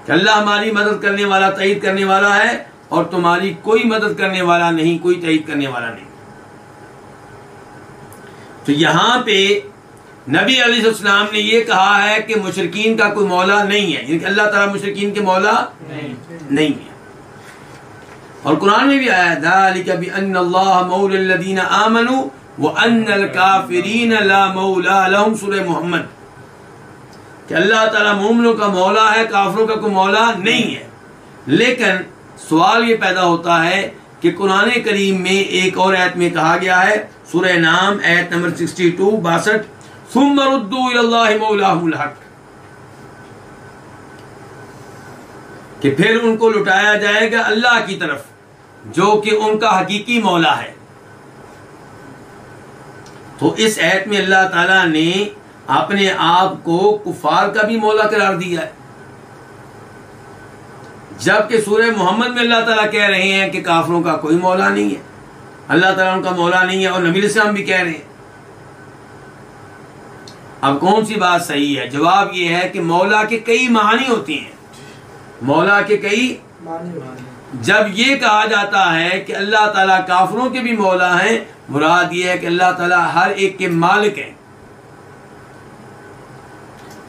कि अल्लाह हमारी मदद करने वाला, तईद करने वाला है, और तुम्हारी कोई मदद करने वाला नहीं, कोई तईद करने वाला नहीं। तो यहाँ पे नबी अलैहिस्सलाम ने ये कहा है कि मुशरिकीन का कोई मौला नहीं है, यानी अल्लाह ताला मुशरिकीन के मौला नहीं है। और कुरान में भी आया है ज़ालिका बिअन्नल्लाह मौलल लदीना आमनू व अन्नल काफिरीन ला मौला लहुम, सूरह मोहम्मद, कि अल्लाह ताला मोमिनों का मौला है, काफिरों का कोई मौला नहीं है। लेकिन सवाल ये पैदा होता है कि कुरान करीम में एक और आयत में कहा गया है, सूरह नाम आयत नंबर 62 सुम्मा रुद्दू इलल्लाहि मौलाहुल हक, कि फिर उनको लुटाया जाएगा अल्लाह की तरफ जो कि उनका हकीकी मौला है। तो इस आयत में अल्लाह ताला ने अपने आप को कुफार का भी मौला करार दिया है, जबकि सूरह मोहम्मद में अल्लाह ताला कह रहे हैं कि काफिरों का कोई मौला नहीं है, अल्लाह ताला उनका मौला नहीं है, और नबी अलैहिस्सलाम भी कह रहे हैं। अब कौन सी बात सही है? जवाब यह है कि मौला के कई मानी होती हैं, मौला के कई मानी। जब ये कहा जाता है कि अल्लाह ताला काफिरों के भी मौला हैं, मुराद ये है कि अल्लाह ताला हर एक के मालिक हैं।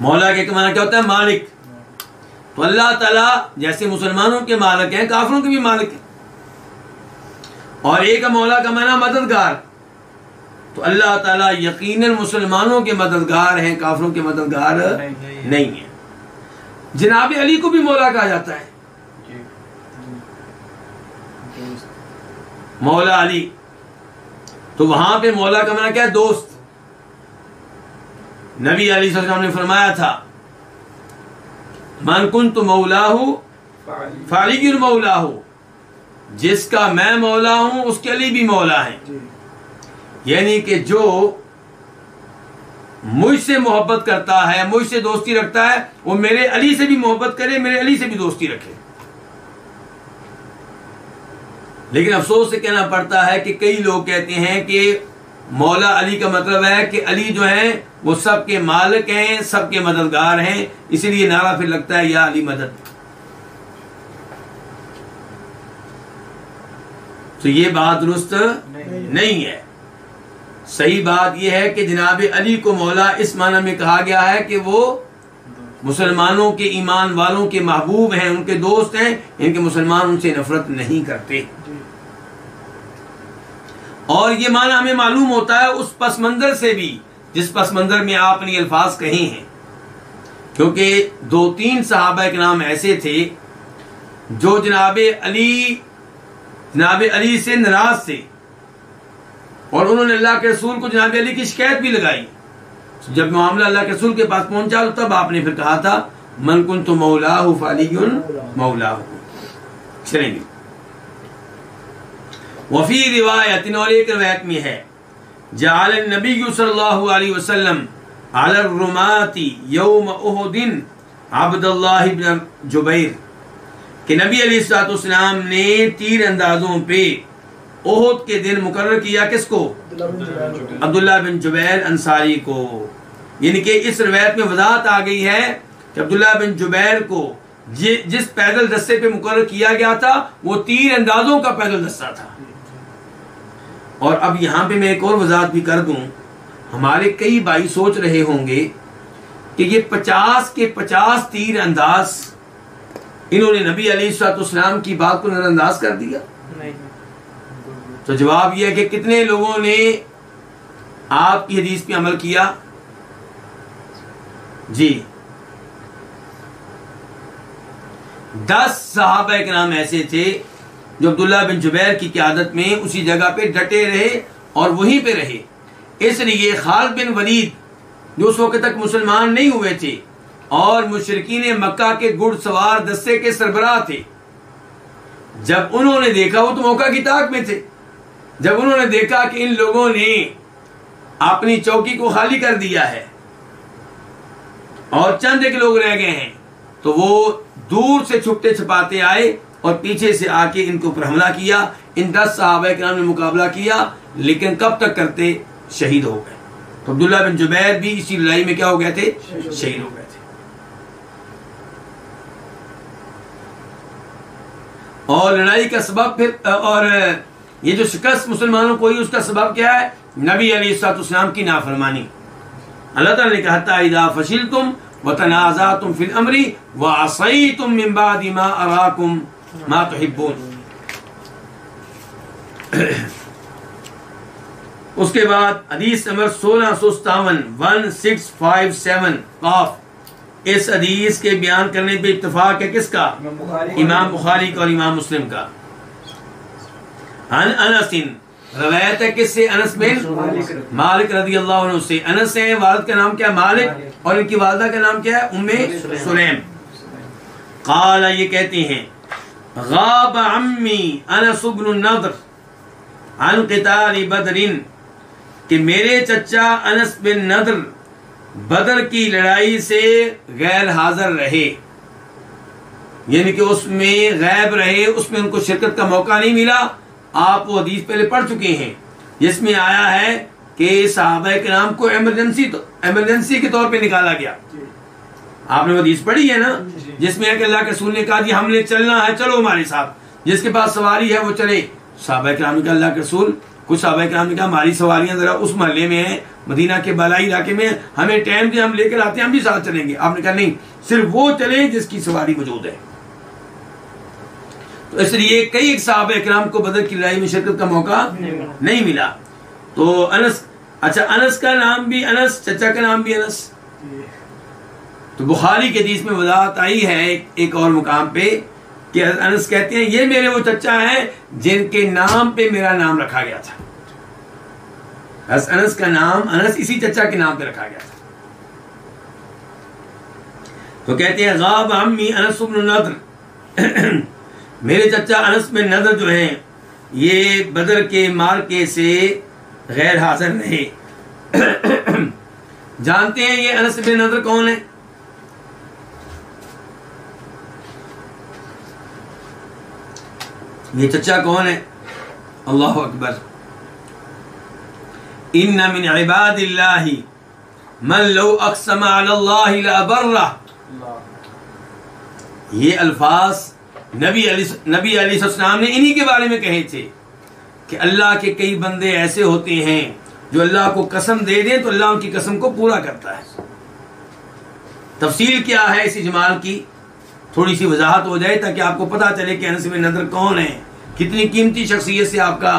मौला के माना क्या होता है? मालिक। तो अल्लाह ताला जैसे मुसलमानों के मालिक हैं, काफिरों के भी मालिक हैं। और एक मौला का माना मददगार, तो अल्लाह ताला यकीनन मुसलमानों के मददगार हैं, काफिरों के मददगार नहीं है। जनाब अली को भी मौला कहा जाता है, मौला अली। तो वहां पे मौला का माना क्या है? दोस्त। नबी अलैहिस्सलाम ने फरमाया था मन कुन्तु मौलाहु फालियुल मौलाहु, जिसका मैं मौला हूं उसके अली भी मौला है। यानी कि जो मुझसे मोहब्बत करता है, मुझसे दोस्ती रखता है, वो मेरे अली से भी मोहब्बत करे, मेरे अली से भी दोस्ती रखे। लेकिन अफसोस से कहना पड़ता है कि कई लोग कहते हैं कि मौला अली का मतलब है कि अली जो है वो सबके मालिक हैं, सबके मददगार हैं, इसीलिए नारा फिर लगता है या अली मदद। तो ये बात दुरुस्त नहीं है। सही बात यह है कि जनाब अली को मौला इस माना में कहा गया है कि वो मुसलमानों के ईमान वालों के महबूब हैं, उनके दोस्त हैं, इनके मुसलमान उनसे नफरत नहीं करते। और ये माना हमें मालूम होता है उस पस मंजर से भी जिस पस मंजर में आपने ये अल्फाज कहे हैं, क्योंकि 2-3 सहाबा के नाम ऐसे थे जो जनाब अली से नाराज थे और उन्होंने अल्लाह के रसूल को जनाब अली की शिकायत भी लगाई। जब मामला अल्लाह के रसूल के पास पहुंचा तो तब आपने फिर कहा था मन कुन्तु मौलाहु फअलियुन मौलाहु। चलेंगे वफी रिवायत, और एक रिवायत में है जाल नबी सल्लल्लाहु अलैहि वसल्लम अला रुमाती यौम उहुदिन अब्दुल्लाह इब्न जुबैर कि नबी अलैहिस्सलाम ने तीर अंदाजों पे ओहद के दिन मुकर्रर किया किसको? अब्दुल्लाह बिन जुबैर अंसारी को। यानी कि इस रिवायत में वजाहत आ गई है कि अब्दुल्लाह बिन जुबैर को जिस पैदल दस्ते पे मुकर्रर किया गया था वो तीर अंदाजों का पैदल दस्ता था। और अब यहाँ पे मैं एक और वजाहत भी कर दूं, हमारे कई भाई सोच रहे होंगे कि ये 50 के 50 तीर अंदाज इन्होंने नबी अलैहिस्सलाम की बात को नजरअंदाज कर दिया। तो जवाब यह है कि कितने लोगों ने आपकी हदीस पे अमल किया? जी 10 सहाबा के नाम ऐसे थे जो अब्दुल्लाह बिन जुबैर की क़यादत में उसी जगह पे डटे रहे और वहीं पे रहे। इसलिए खालिद बिन वलीद जो उस वक्त तक मुसलमान नहीं हुए थे और मुशरिकीन मक्का के घुड़सवार दस्ते के सरबराह थे, जब उन्होंने देखा, वो तो मौका की ताक में थे, जब उन्होंने देखा कि इन लोगों ने अपनी चौकी को खाली कर दिया है और चंद एक लोग रह गए हैं, तो वो दूर से छुपते छुपाते आए और पीछे से आके इनके ऊपर हमला किया। इन 10 सहाबा किराम ने मुकाबला किया, लेकिन कब तक करते? शहीद हो गए। तो अब्दुल्लाह बिन जुबैर भी इसी लड़ाई में क्या हो गए थे? शहीद हो गए थे। और लड़ाई का सबब फिर, और ये जो शिकस्त मुसलमानों को हुई उसका सबब क्या है? नबी अलैहिस्सलाम की नाफरमानी। अल्लाह ताला ने कहा था इज़ा फशिलतुम व तनाज़अतुम फिल अम्री व असयतुम मिन बादि मा अराकुम मा तुहिब्बून। उसके बाद हदीस नंबर 1657 काफ, इस हदीस के बयान करने पे इत्तेफाक है किसका? इमाम बुखारी का और इमाम मुस्लिम का। अन अनसिन, रवायत है किससे? अनस बिन मालिक रज़ी अल्लाहु अन्हु से। अनस है, वालिद का नाम क्या है? मालिक, और इनकी वालिदा का नाम क्या है? उम्मे सुलैम। क़ाला, ये कहते हैं गाब अम्मी अनस इब्न नद्र अन क़िताल बदरिन, कि मेरे चचा अनस बिन नद्र बदर की लड़ाई से गैर हाजिर रहे, यानी कि उसमें गैब रहे, उसमें उनको शिरकत का मौका नहीं मिला। आप वो हदीस पहले पढ़ चुके हैं जिसमें आया है कि सहाबा के नाम को इमरजेंसी के तौर पे निकाला गया। आपने वो हदीस पढ़ी है ना, जिसमें है कि अल्लाह के रसूल ने कहा कि हमने चलना है, चलो हमारे साथ, जिसके पास सवारी है वो चले। सहाबा के नाम ने कहा अल्लाह के रसूल, कुछ सहाबा के नाम ने कहा हमारी सवारियां जरा उस मोहल्ले में है, मदीना के बालाई इलाके में, हमें टाइम दे, हम लेकर आते हैं, हम भी साथ चलेंगे। आपने कहा नहीं, सिर्फ वो चले जिसकी सवारी मौजूद है। तो इसलिए कई सहाबा किराम को बदर की लड़ाई में शिरकत का मौका नहीं मिला। तो अनस, अच्छा अनस का नाम भी अनस, चचा का नाम भी अनस। तो बुखारी के हदीस में वजाहत आई है एक और मुकाम पे कि अनस कहते हैं ये मेरे वो चचा हैं जिनके नाम पे मेरा नाम रखा गया था। अनस का नाम अनस इसी चचा के नाम पे रखा गया था। तो कहते हैं गाब अम्मी अनस इब्न नद्र, मेरे चचा अनस बिन नद्र जो हैं ये बदर के मार्के से गैर हाजिर रहे। जानते हैं ये अनस बिन नद्र कौन है? ये चचा कौन है? अल्लाहु अकबर। इन्ना मिन इबादिल्लाहि मन लौ अक़सम अलल्लाहि लअबर्रह। ये अल्फाज नबी अलैहिस्सलाम ने इन्हीं के बारे में कहे थे कि अल्लाह के कई बंदे ऐसे होते हैं जो अल्लाह को कसम दे दें तो अल्लाह उनकी कसम को पूरा करता है। तफसील क्या है इस इजमाल की, थोड़ी सी वजाहत हो जाए ताकि आपको पता चले कि अनस बिन नदर कौन है, कितनी कीमती शख्सियत से आपका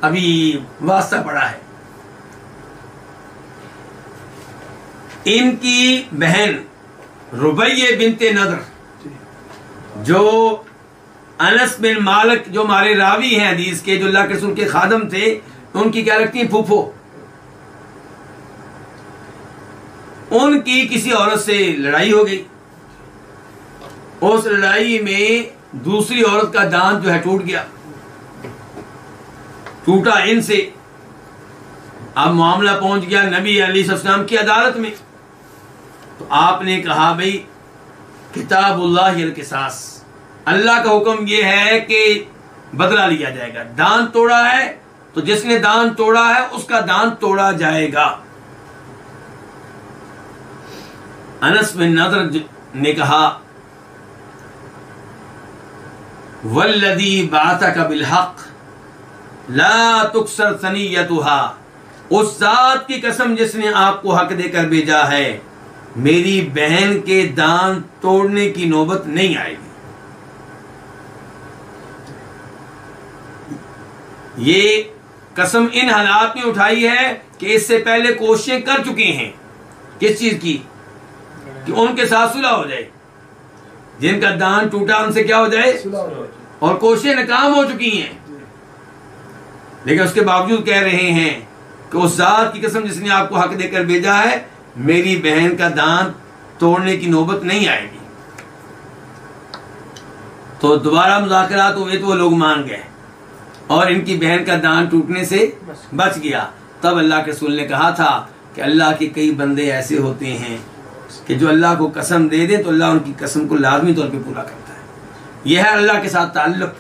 अभी वास्ता पड़ा है। इनकी बहन रुबैया बिनते नदर जो अनस बिन मालिक जो हमारे रावी हैं हदीस के, जो अल्लाह के रसूल के खादम थे, उनकी क्या लगती है? फूफो। उनकी किसी औरत से लड़ाई हो गई। उस लड़ाई में दूसरी औरत का दांत जो है टूट गया, टूटा इनसे। अब मामला पहुंच गया नबी अलैहिस्सलाम की अदालत में। तो आपने कहा भाई किताबुल्लाह किसास, अल्लाह का हुक्म यह है कि बदला लिया जाएगा। दांत तोड़ा है तो जिसने दांत तोड़ा है उसका दांत तोड़ा जाएगा। अनस बिन नदर ने कहा वल्लदी बातका बिलहक ला तुक्सर सनियतुहा, उस जात की कसम जिसने आपको हक देकर भेजा है, मेरी बहन के दांत तोड़ने की नौबत नहीं आएगी। ये कसम इन हालात में उठाई है कि इससे पहले कोशिशें कर चुके हैं किस चीज की, कि उनके साथ सुलह हो जाए, जिनका दांत टूटा उनसे क्या हो जाए, और कोशिशें नाकाम हो चुकी हैं। लेकिन उसके बावजूद कह रहे हैं कि उस जात की कसम जिसने आपको हक देकर भेजा है, मेरी बहन का दांत तोड़ने की नौबत नहीं आएगी। तो दोबारा मुज़ाकरात हुए तो वो लोग मान गए और इनकी बहन का दांत टूटने से बच गया। तब अल्लाह के रसूल ने कहा था कि अल्लाह के कई बंदे ऐसे होते हैं कि जो अल्लाह को कसम दे दे तो अल्लाह उनकी कसम को लाजमी तौर पे पूरा करता है। यह है अल्लाह के साथ ताल्लुक।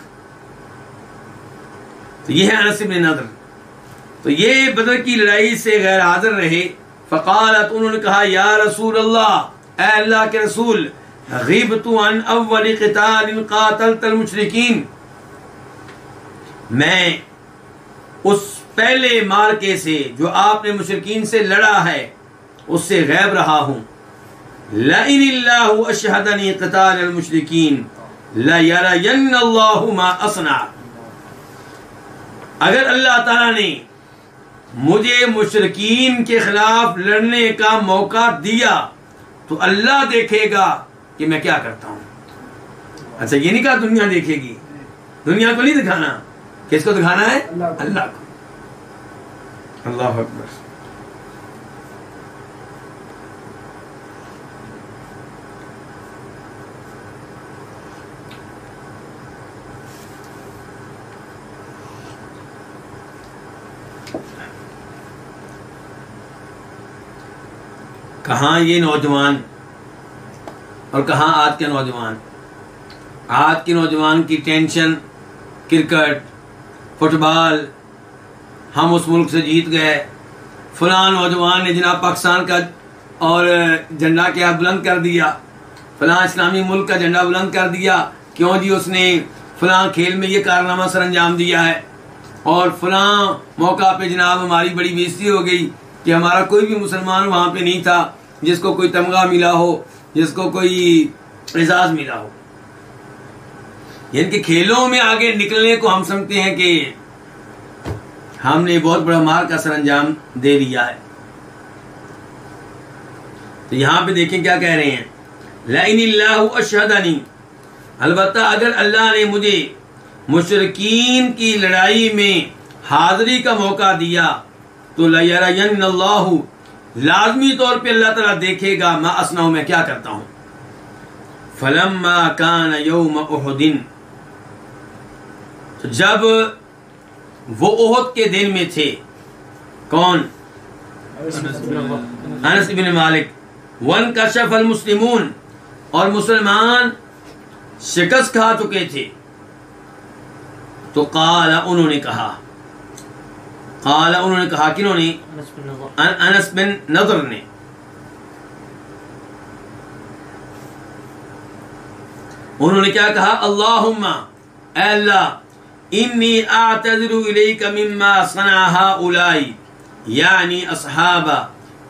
तो यह है अनस बिन नदर। तो ये बदर की लड़ाई से गैर हाजिर रहे। फ़क़ालत, उन्होंने कहा या रसूल अल्लाह, ए अल्लाह के रसूल, ग़िबतु अन अव्वल क़ितालिन क़ातलतल मुशरिकीन, मैं उस पहले मार्के से जो आपने मुशरिकीन से लड़ा है उससे गैब रहा हूं। लइनिल्लाहु अशहदनी क़ितालल मुशरिकीन लयरयन्नल्लाहु मा असना, अगर अल्लाह ताला ने मुझे मुशरिकीन के खिलाफ लड़ने का मौका दिया तो अल्लाह देखेगा कि मैं क्या करता हूं। अच्छा, ये नहीं कहा दुनिया देखेगी, दुनिया को नहीं दिखाना, किसको दिखाना है? अल्लाह को। अल्लाह अकबर। कहाँ ये नौजवान और कहाँ आज के नौजवान। आज के नौजवान की टेंशन क्रिकेट, फुटबॉल, हम उस मुल्क से जीत गए, फलां नौजवान ने जनाब पाकिस्तान का और झंडा क्या बुलंद कर दिया, फलां इस्लामी मुल्क का झंडा बुलंद कर दिया, क्यों जी उसने फलां खेल में ये कारनामा सर अंजाम दिया है, और फलां मौका पे जनाब हमारी बड़ी बेइज्जती हो गई कि हमारा कोई भी मुसलमान वहाँ पे नहीं था जिसको कोई तमगा मिला हो, जिसको कोई एजाज मिला हो। इनके खेलों में आगे निकलने को हम समझते हैं कि हमने बहुत बड़ा मार का सरअंजाम दे लिया है। तो यहां पे देखें क्या कह रहे हैं, लइनिल्लाहु अशहदनी, अलबत्ता अगर अल्लाह ने मुझे मुशरिकीन की लड़ाई में हाजिरी का मौका दिया तो लयरयन्नल्लाहु, लाजमी तौर पे अल्लाह ताला देखेगा, मा असनाउ, मैं क्या करता हूं। फलम्मा कान यौम उहुदिन, तो जब वो उहुद के दिन में थे, कौन? अनस बिन मालिक। वन कशफल मुस्लिमून, और मुसलमान शिकस्त खा चुके थे। तो काला, उन्होंने कहा, काला उन्होंने कहा, किन्होंने? अनस बिन नदर ने। उन्होंने क्या कहा? अल्लाहुम्मा, ऐ अल्लाह, इन्नी आतज़िरु इलैका मिम्मा सना हाउलाई यानी अस्हाबा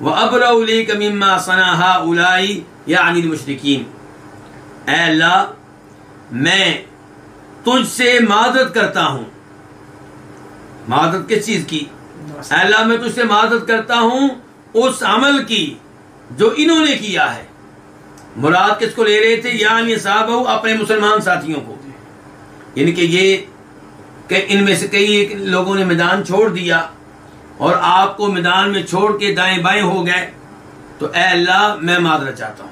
व अबरउ इलैका मिम्मा सना हाउलाई यानी मुशरिकीन। ऐ अल्लाह, मैं तुझसे मादत करता हूँ। मादत किस चीज की? ऐ अल्लाह, मैं तुझसे मादत करता हूँ उस अमल की जो इन्होंने किया है। मुराद किसको ले रहे थे? यानी साहब अपने मुसलमान साथियों को, यानी कि ये कि इनमें से कई लोगों ने मैदान छोड़ दिया और आपको मैदान में छोड़ के दाएं बाएं हो गए, तो ऐ अल्लाह मैं मादरत चाहता हूं।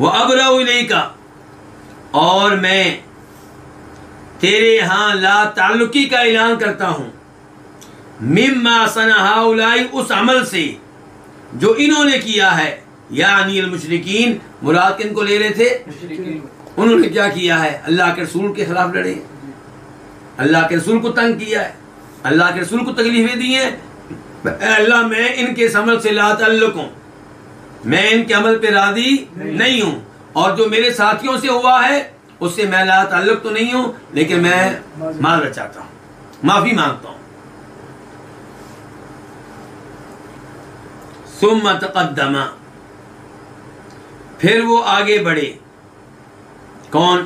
वह अबरउ इलैका, और मैं तेरे यहां ला ताल्लुकी का ऐलान करता हूं, मिम्मा सना हाउलाई, उस अमल से जो इन्होंने किया है। यानी अल मुशरिकीन, मुराद किनको ले रहे थे? उन्होंने क्या किया है? अल्लाह के रसूल के खिलाफ लड़े, अल्लाह के रसूल को तंग किया है, अल्लाह के रसूल को तकलीफें दी हैं। अल्लाह, मैं इनके इस अमल से ला ताल्लुक हूं, मैं इनके अमल पे राजी नहीं हूं, और जो मेरे साथियों से हुआ है उससे मैं ला ताल्लुक तो नहीं हूं, लेकिन मैं माफी चाहता हूं, माफी मांगता हूं। सुम्मा तक़द्दमा, फिर वो आगे बढ़े। कौन?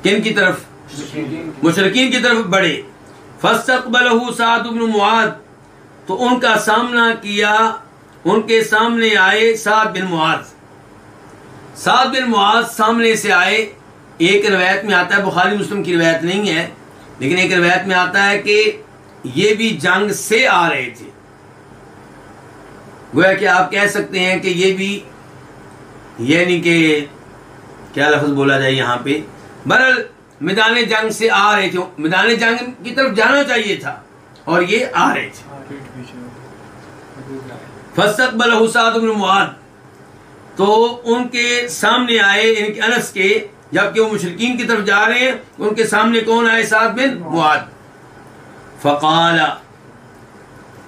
किन की तरफ? मुशरिकीन की तरफ बढ़े। फस्तक़बलहु साद इब्न मुआद, तो उनका सामना किया, उनके सामने आए साद बिन मुआद। साद बिन मुआद सामने से आए। एक रिवायत में आता है, बुखारी मुस्लिम की रिवायत नहीं है, लेकिन एक रिवायत में आता है कि ये भी जंग से आ रहे थे। गोया कि आप कह सकते हैं कि ये भी, यानी कि क्या लफ्ज बोला जाए यहाँ पे, बहरहाल मैदान जंग से आ रहे थे, मैदान जंग की तरफ जाना चाहिए था और ये आ रहे थे। फस्तक़बलहु साद इब्न मुआद, तो उनके सामने आए, इनके अनस के, जबकि वो मुशरिकीन की तरफ जा रहे हैं, उनके सामने कौन आए? साद बिन मुआद। फ़क़ाला,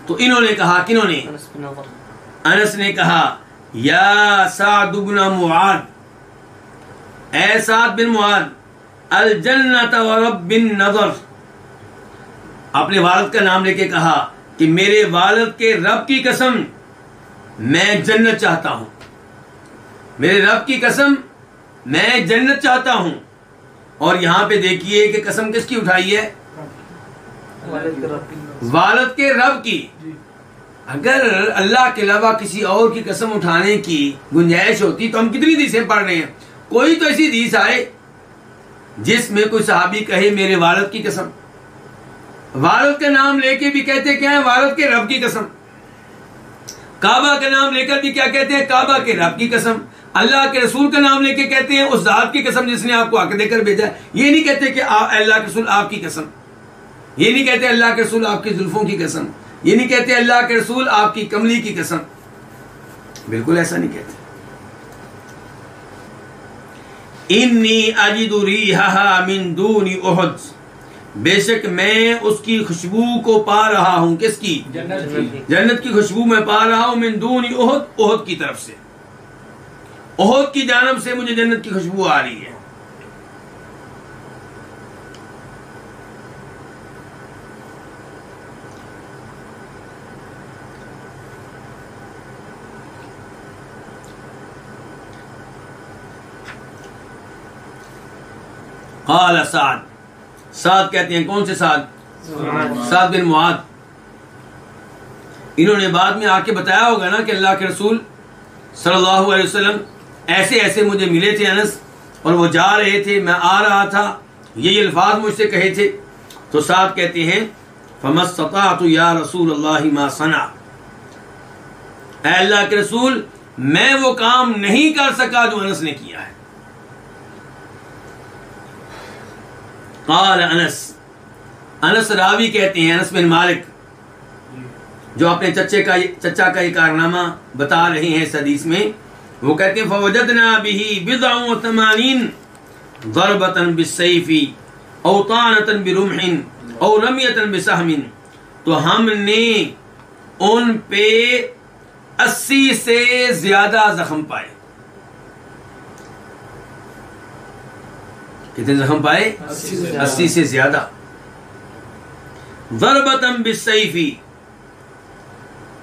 तो इन्होंने कहा, किन्होंने? अनस ने कहा, या साद इब्न मुआद, ऐ साद बिन मुआद, अल जन्नत व रब्बिन नज़र, अपने वालिद का नाम लेके कहा कि मेरे वालिद के रब की कसम, मैं जन्नत चाहता हूं, मेरे रब की कसम, मैं जन्नत चाहता हूं। और यहां पे देखिए कि कसम किसकी उठाई है? वालिद के रब की। अगर अल्लाह के अलावा किसी और की कसम उठाने की गुंजाइश होती तो हम कितनी हदीसें पढ़ रहे हैं। कोई तो ऐसी हदीस आए जिसमें कोई सहाबी कहे मेरे वालिद की कसम, वालिद का नाम लेके भी कहते क्या है? वालिद के रब की कसम। काबा का नाम लेकर भी क्या कहते हैं? काबा के रब की कसम। अल्लाह के रसूल का नाम लेके कहते हैं उस जात की कसम जिसने आपको हक देकर भेजा है। ये नहीं कहते कि अल्लाह के रसूल आपकी कसम, ये नहीं कहते अल्लाह के रसूल आपकी जुल्फों की कसम, ये नहीं कहते अल्लाह के रसूल आपकी कमली की कसम, बिल्कुल ऐसा नहीं कहते। इन्नी अजिदु रिहा मिन दूनी उहुद, बेशक मैं उसकी खुशबू को पा रहा हूं। किसकी? जन्नत की खुशबू मैं पा रहा हूं। मिन दूनी उहुद, उहुद की तरफ से, उहुद की जानब से मुझे जन्नत की खुशबू आ रही है। क़ाल साद, साद कहते हैं, कौन से साद? साद बिन मुआद। इन्होंने बाद में आके बताया होगा ना कि अल्लाह के रसूल सल्लल्लाहु अलैहि वसल्लम ऐसे ऐसे मुझे मिले थे अनस, और वो जा रहे थे, मैं आ रहा था, ये अल्फाज मुझसे कहे थे। तो साद कहते हैं फमस्तताअतु या रसूल अल्लाह मा सना, ऐ अल्लाह के रसूल मैं वो काम नहीं कर सका जो अनस ने किया है। क़ाल अनस, अनस रावी कहते हैं, अनस बिन मालिक जो अपने चचा का ये कारनामा बता रहे हैं इस हदीस में, वो कहते हैं फवजदना बिही बिदअ व तमानीन ज़रबतन बिस्सैफी औ तानतन बिरुमहिन औ रमियतन बिसहमिन, तो हमने उन पे 80 से ज्यादा जख्म पाए। कितने जख्म पाए? 80 से ज्यादा। ज़रबतन बिस्सैफी,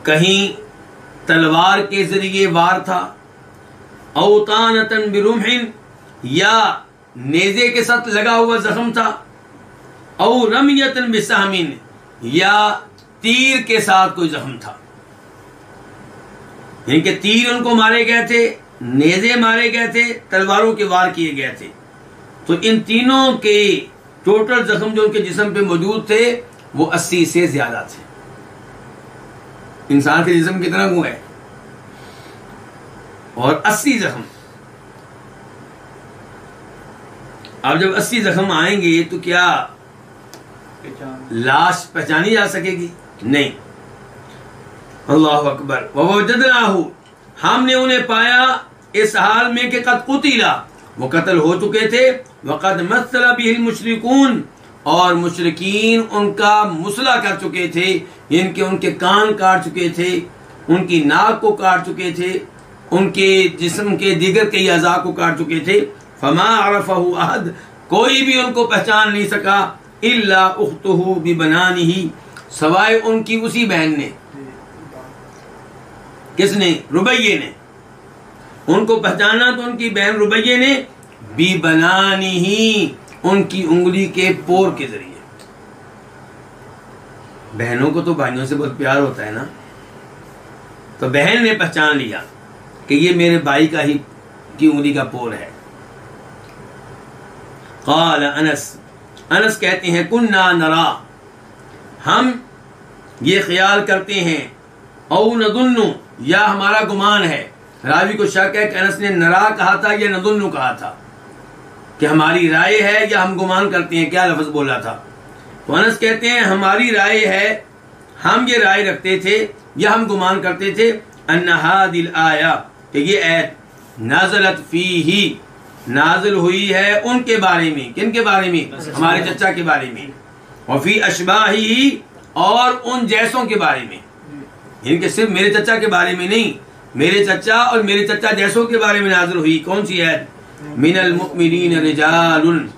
कहीं तलवार के जरिए वार था, औतानतन बिरुम्हिन, या नेजे के साथ लगा हुआ जख्म था, औ रमियतन बिसहमिन, या तीर के साथ कोई जख्म था। इनके तीर उनको मारे गए थे, नेजे मारे गए थे, तलवारों के वार किए गए थे। तो इन तीनों के टोटल जख्म जो उनके जिस्म पे मौजूद थे वो 80 से ज्यादा थे। इंसान के जिस्म कितना गुण है? और 80 जख्म। अब जब 80 जख्म आएंगे तो क्या लाश पहचानी जा सकेगी? नहीं। अल्लाह अकबर। ववजदनाहु, हमने उन्हें पाया इस हाल में कि कद कुतिला, वो कत्ल हो चुके थे, वक़द मस्सला बिहिल मुशरिकून, और मुशरिकीन उनका मुसला कर चुके थे, इनके उनके कान काट चुके थे, उनकी नाक को काट चुके थे, उनके जिस्म के दीगर कई अज़ा को काट चुके थे। फमा अरफहु अहद, कोई भी उनको पहचान नहीं सका, इल्ला उख्तुहु बिबनानिही, सवाए उनकी उसी बहन ने। किसने? रुबैये ने। उनको पहचाना तो उनकी बहन रुबैये ने, बिबनानिही, उनकी उंगली के पोर के जरिए। बहनों को तो भाइयों से बहुत प्यार होता है ना, तो बहन ने पहचान लिया कि ये मेरे भाई का ही की उंगली का पोर है। क़ाल अनस, अनस कहते हैं, कुन्ना नरा, हम ये ख्याल करते हैं, औ नदुन्नु, या हमारा गुमान है। रावी को शक है कि अनस ने नरा कहा था या नदुन्नु कहा था, कि हमारी राय है या हम गुमान करते हैं, क्या लफ्ज बोला था। तो अनस कहते हैं हमारी राय है, हम ये राय रखते थे या हम गुमान करते थे, अन्ना हादिल आया, कि ये ऐत नाज़लत फीही, नाजिल हुई है उनके बारे में। किन के बारे में? हमारे चचा के बारे में। और फी अशबाही, और उन जैसों के बारे में। इनके सिर्फ मेरे चचा के बारे में नहीं, मेरे चचा और मेरे चचा जैसों के बारे में नाजिल हुई। कौन सी है? मिनल मुमिनीन रिजालुन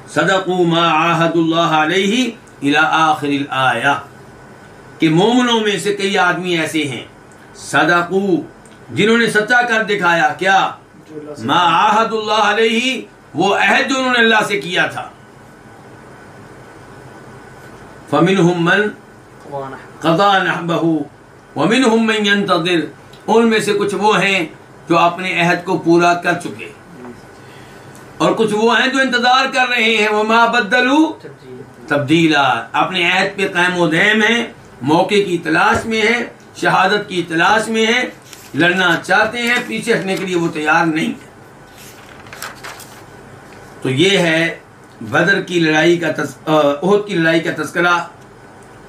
सदक़ू मा आहदुल्लाह अलैहि इला आखिरिल आया, कि मोमिनों में से कई आदमी ऐसे हैं, सदक़ू, जिन्होंने सच्चा कर दिखाया, क्या? मा आहदुल्लाह अलैहि, वो अहद जो उन्होंने अल्लाह से किया था। फमिनहुम मन क़ज़ा नहबहु वमिनहुम मन यंतज़िर, उनमें से कुछ वो हैं जो अपने अहद को पूरा कर चुके, और कुछ वो हैं जो इंतजार कर रहे हैं। वमा बद्दलू तब्दीला, अपने अहद पे कायम व दायम है, मौके की तलाश में है, शहादत की तलाश में है, लड़ना चाहते हैं, पीछे हटने के लिए वो तैयार नहीं है। तो ये है बदर की लड़ाई का उहद की लड़ाई का तज़किरा,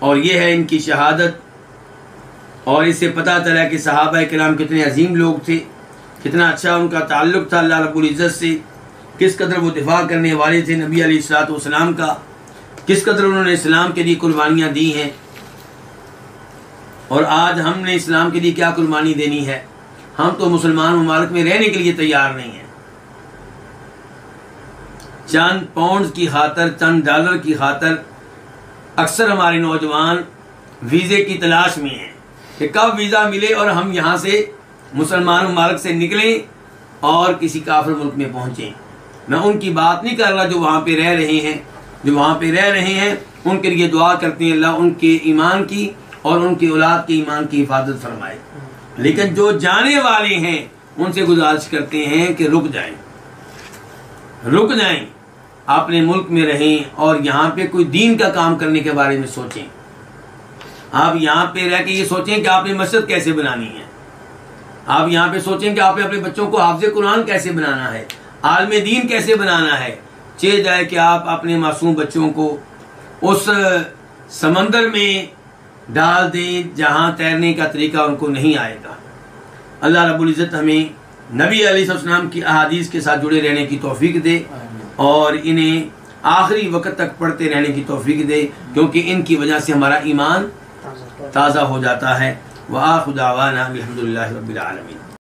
और ये है इनकी शहादत। और इससे पता चला कि सहाबा किराम कितने अजीम लोग थे, कितना अच्छा उनका ताल्लुक था अल्लाह रब्बुल इज़्ज़त से, किस कदर वो दिफा करने वाले थे नबी अलैहिस्सलातु वस्सलाम का, किस कदर उन्होंने इस्लाम के लिए कुर्बानियाँ दी हैं। और आज हमने इस्लाम के लिए क्या कुर्बानी देनी है? हम तो मुसलमान मुमालिक में रहने के लिए तैयार नहीं हैं। चंद पाउंड की खातर, चंद डॉलर की खातर अक्सर हमारे नौजवान वीज़े की तलाश में हैं कि कब वीज़ा मिले और हम यहाँ से मुसलमान मुमालिक से निकलें और किसी काफिर मुल्क में पहुँचें। मैं उनकी बात नहीं कर रहा जो वहाँ पे रह रहे हैं, जो वहाँ पे रह रहे हैं उनके लिए दुआ करते हैं अल्लाह उनके ईमान की और उनके औलाद के ईमान की हिफाजत फरमाए। लेकिन जो जाने वाले हैं उनसे गुजारिश करते हैं कि रुक जाएं, रुक जाएं, अपने मुल्क में रहें और यहाँ पे कोई दीन का काम करने के बारे में सोचें। आप यहाँ पे रह के ये सोचें कि आपने मस्जिद कैसे बनानी है, आप यहाँ पे सोचें कि आपने अपने बच्चों को हाफ़िज़ कुरान कैसे बनाना है, आलिम दीन कैसे बनाना है। चे जाए कि आप अपने मासूम बच्चों को उस समंदर में डाल दें जहाँ तैरने का तरीका उनको नहीं आएगा। अल्लाह रब्बुल इज़्ज़त हमें नबी अलैहिस्सलाम की अहादीस के साथ जुड़े रहने की तौफीक दे और इन्हें आखिरी वक्त तक पढ़ते रहने की तौफीक दे, क्योंकि इनकी वजह से हमारा ईमान ताज़ा हो जाता है। व आखिर दावाना अल्हम्दुलिल्लाहि रब्बिल आलमीन।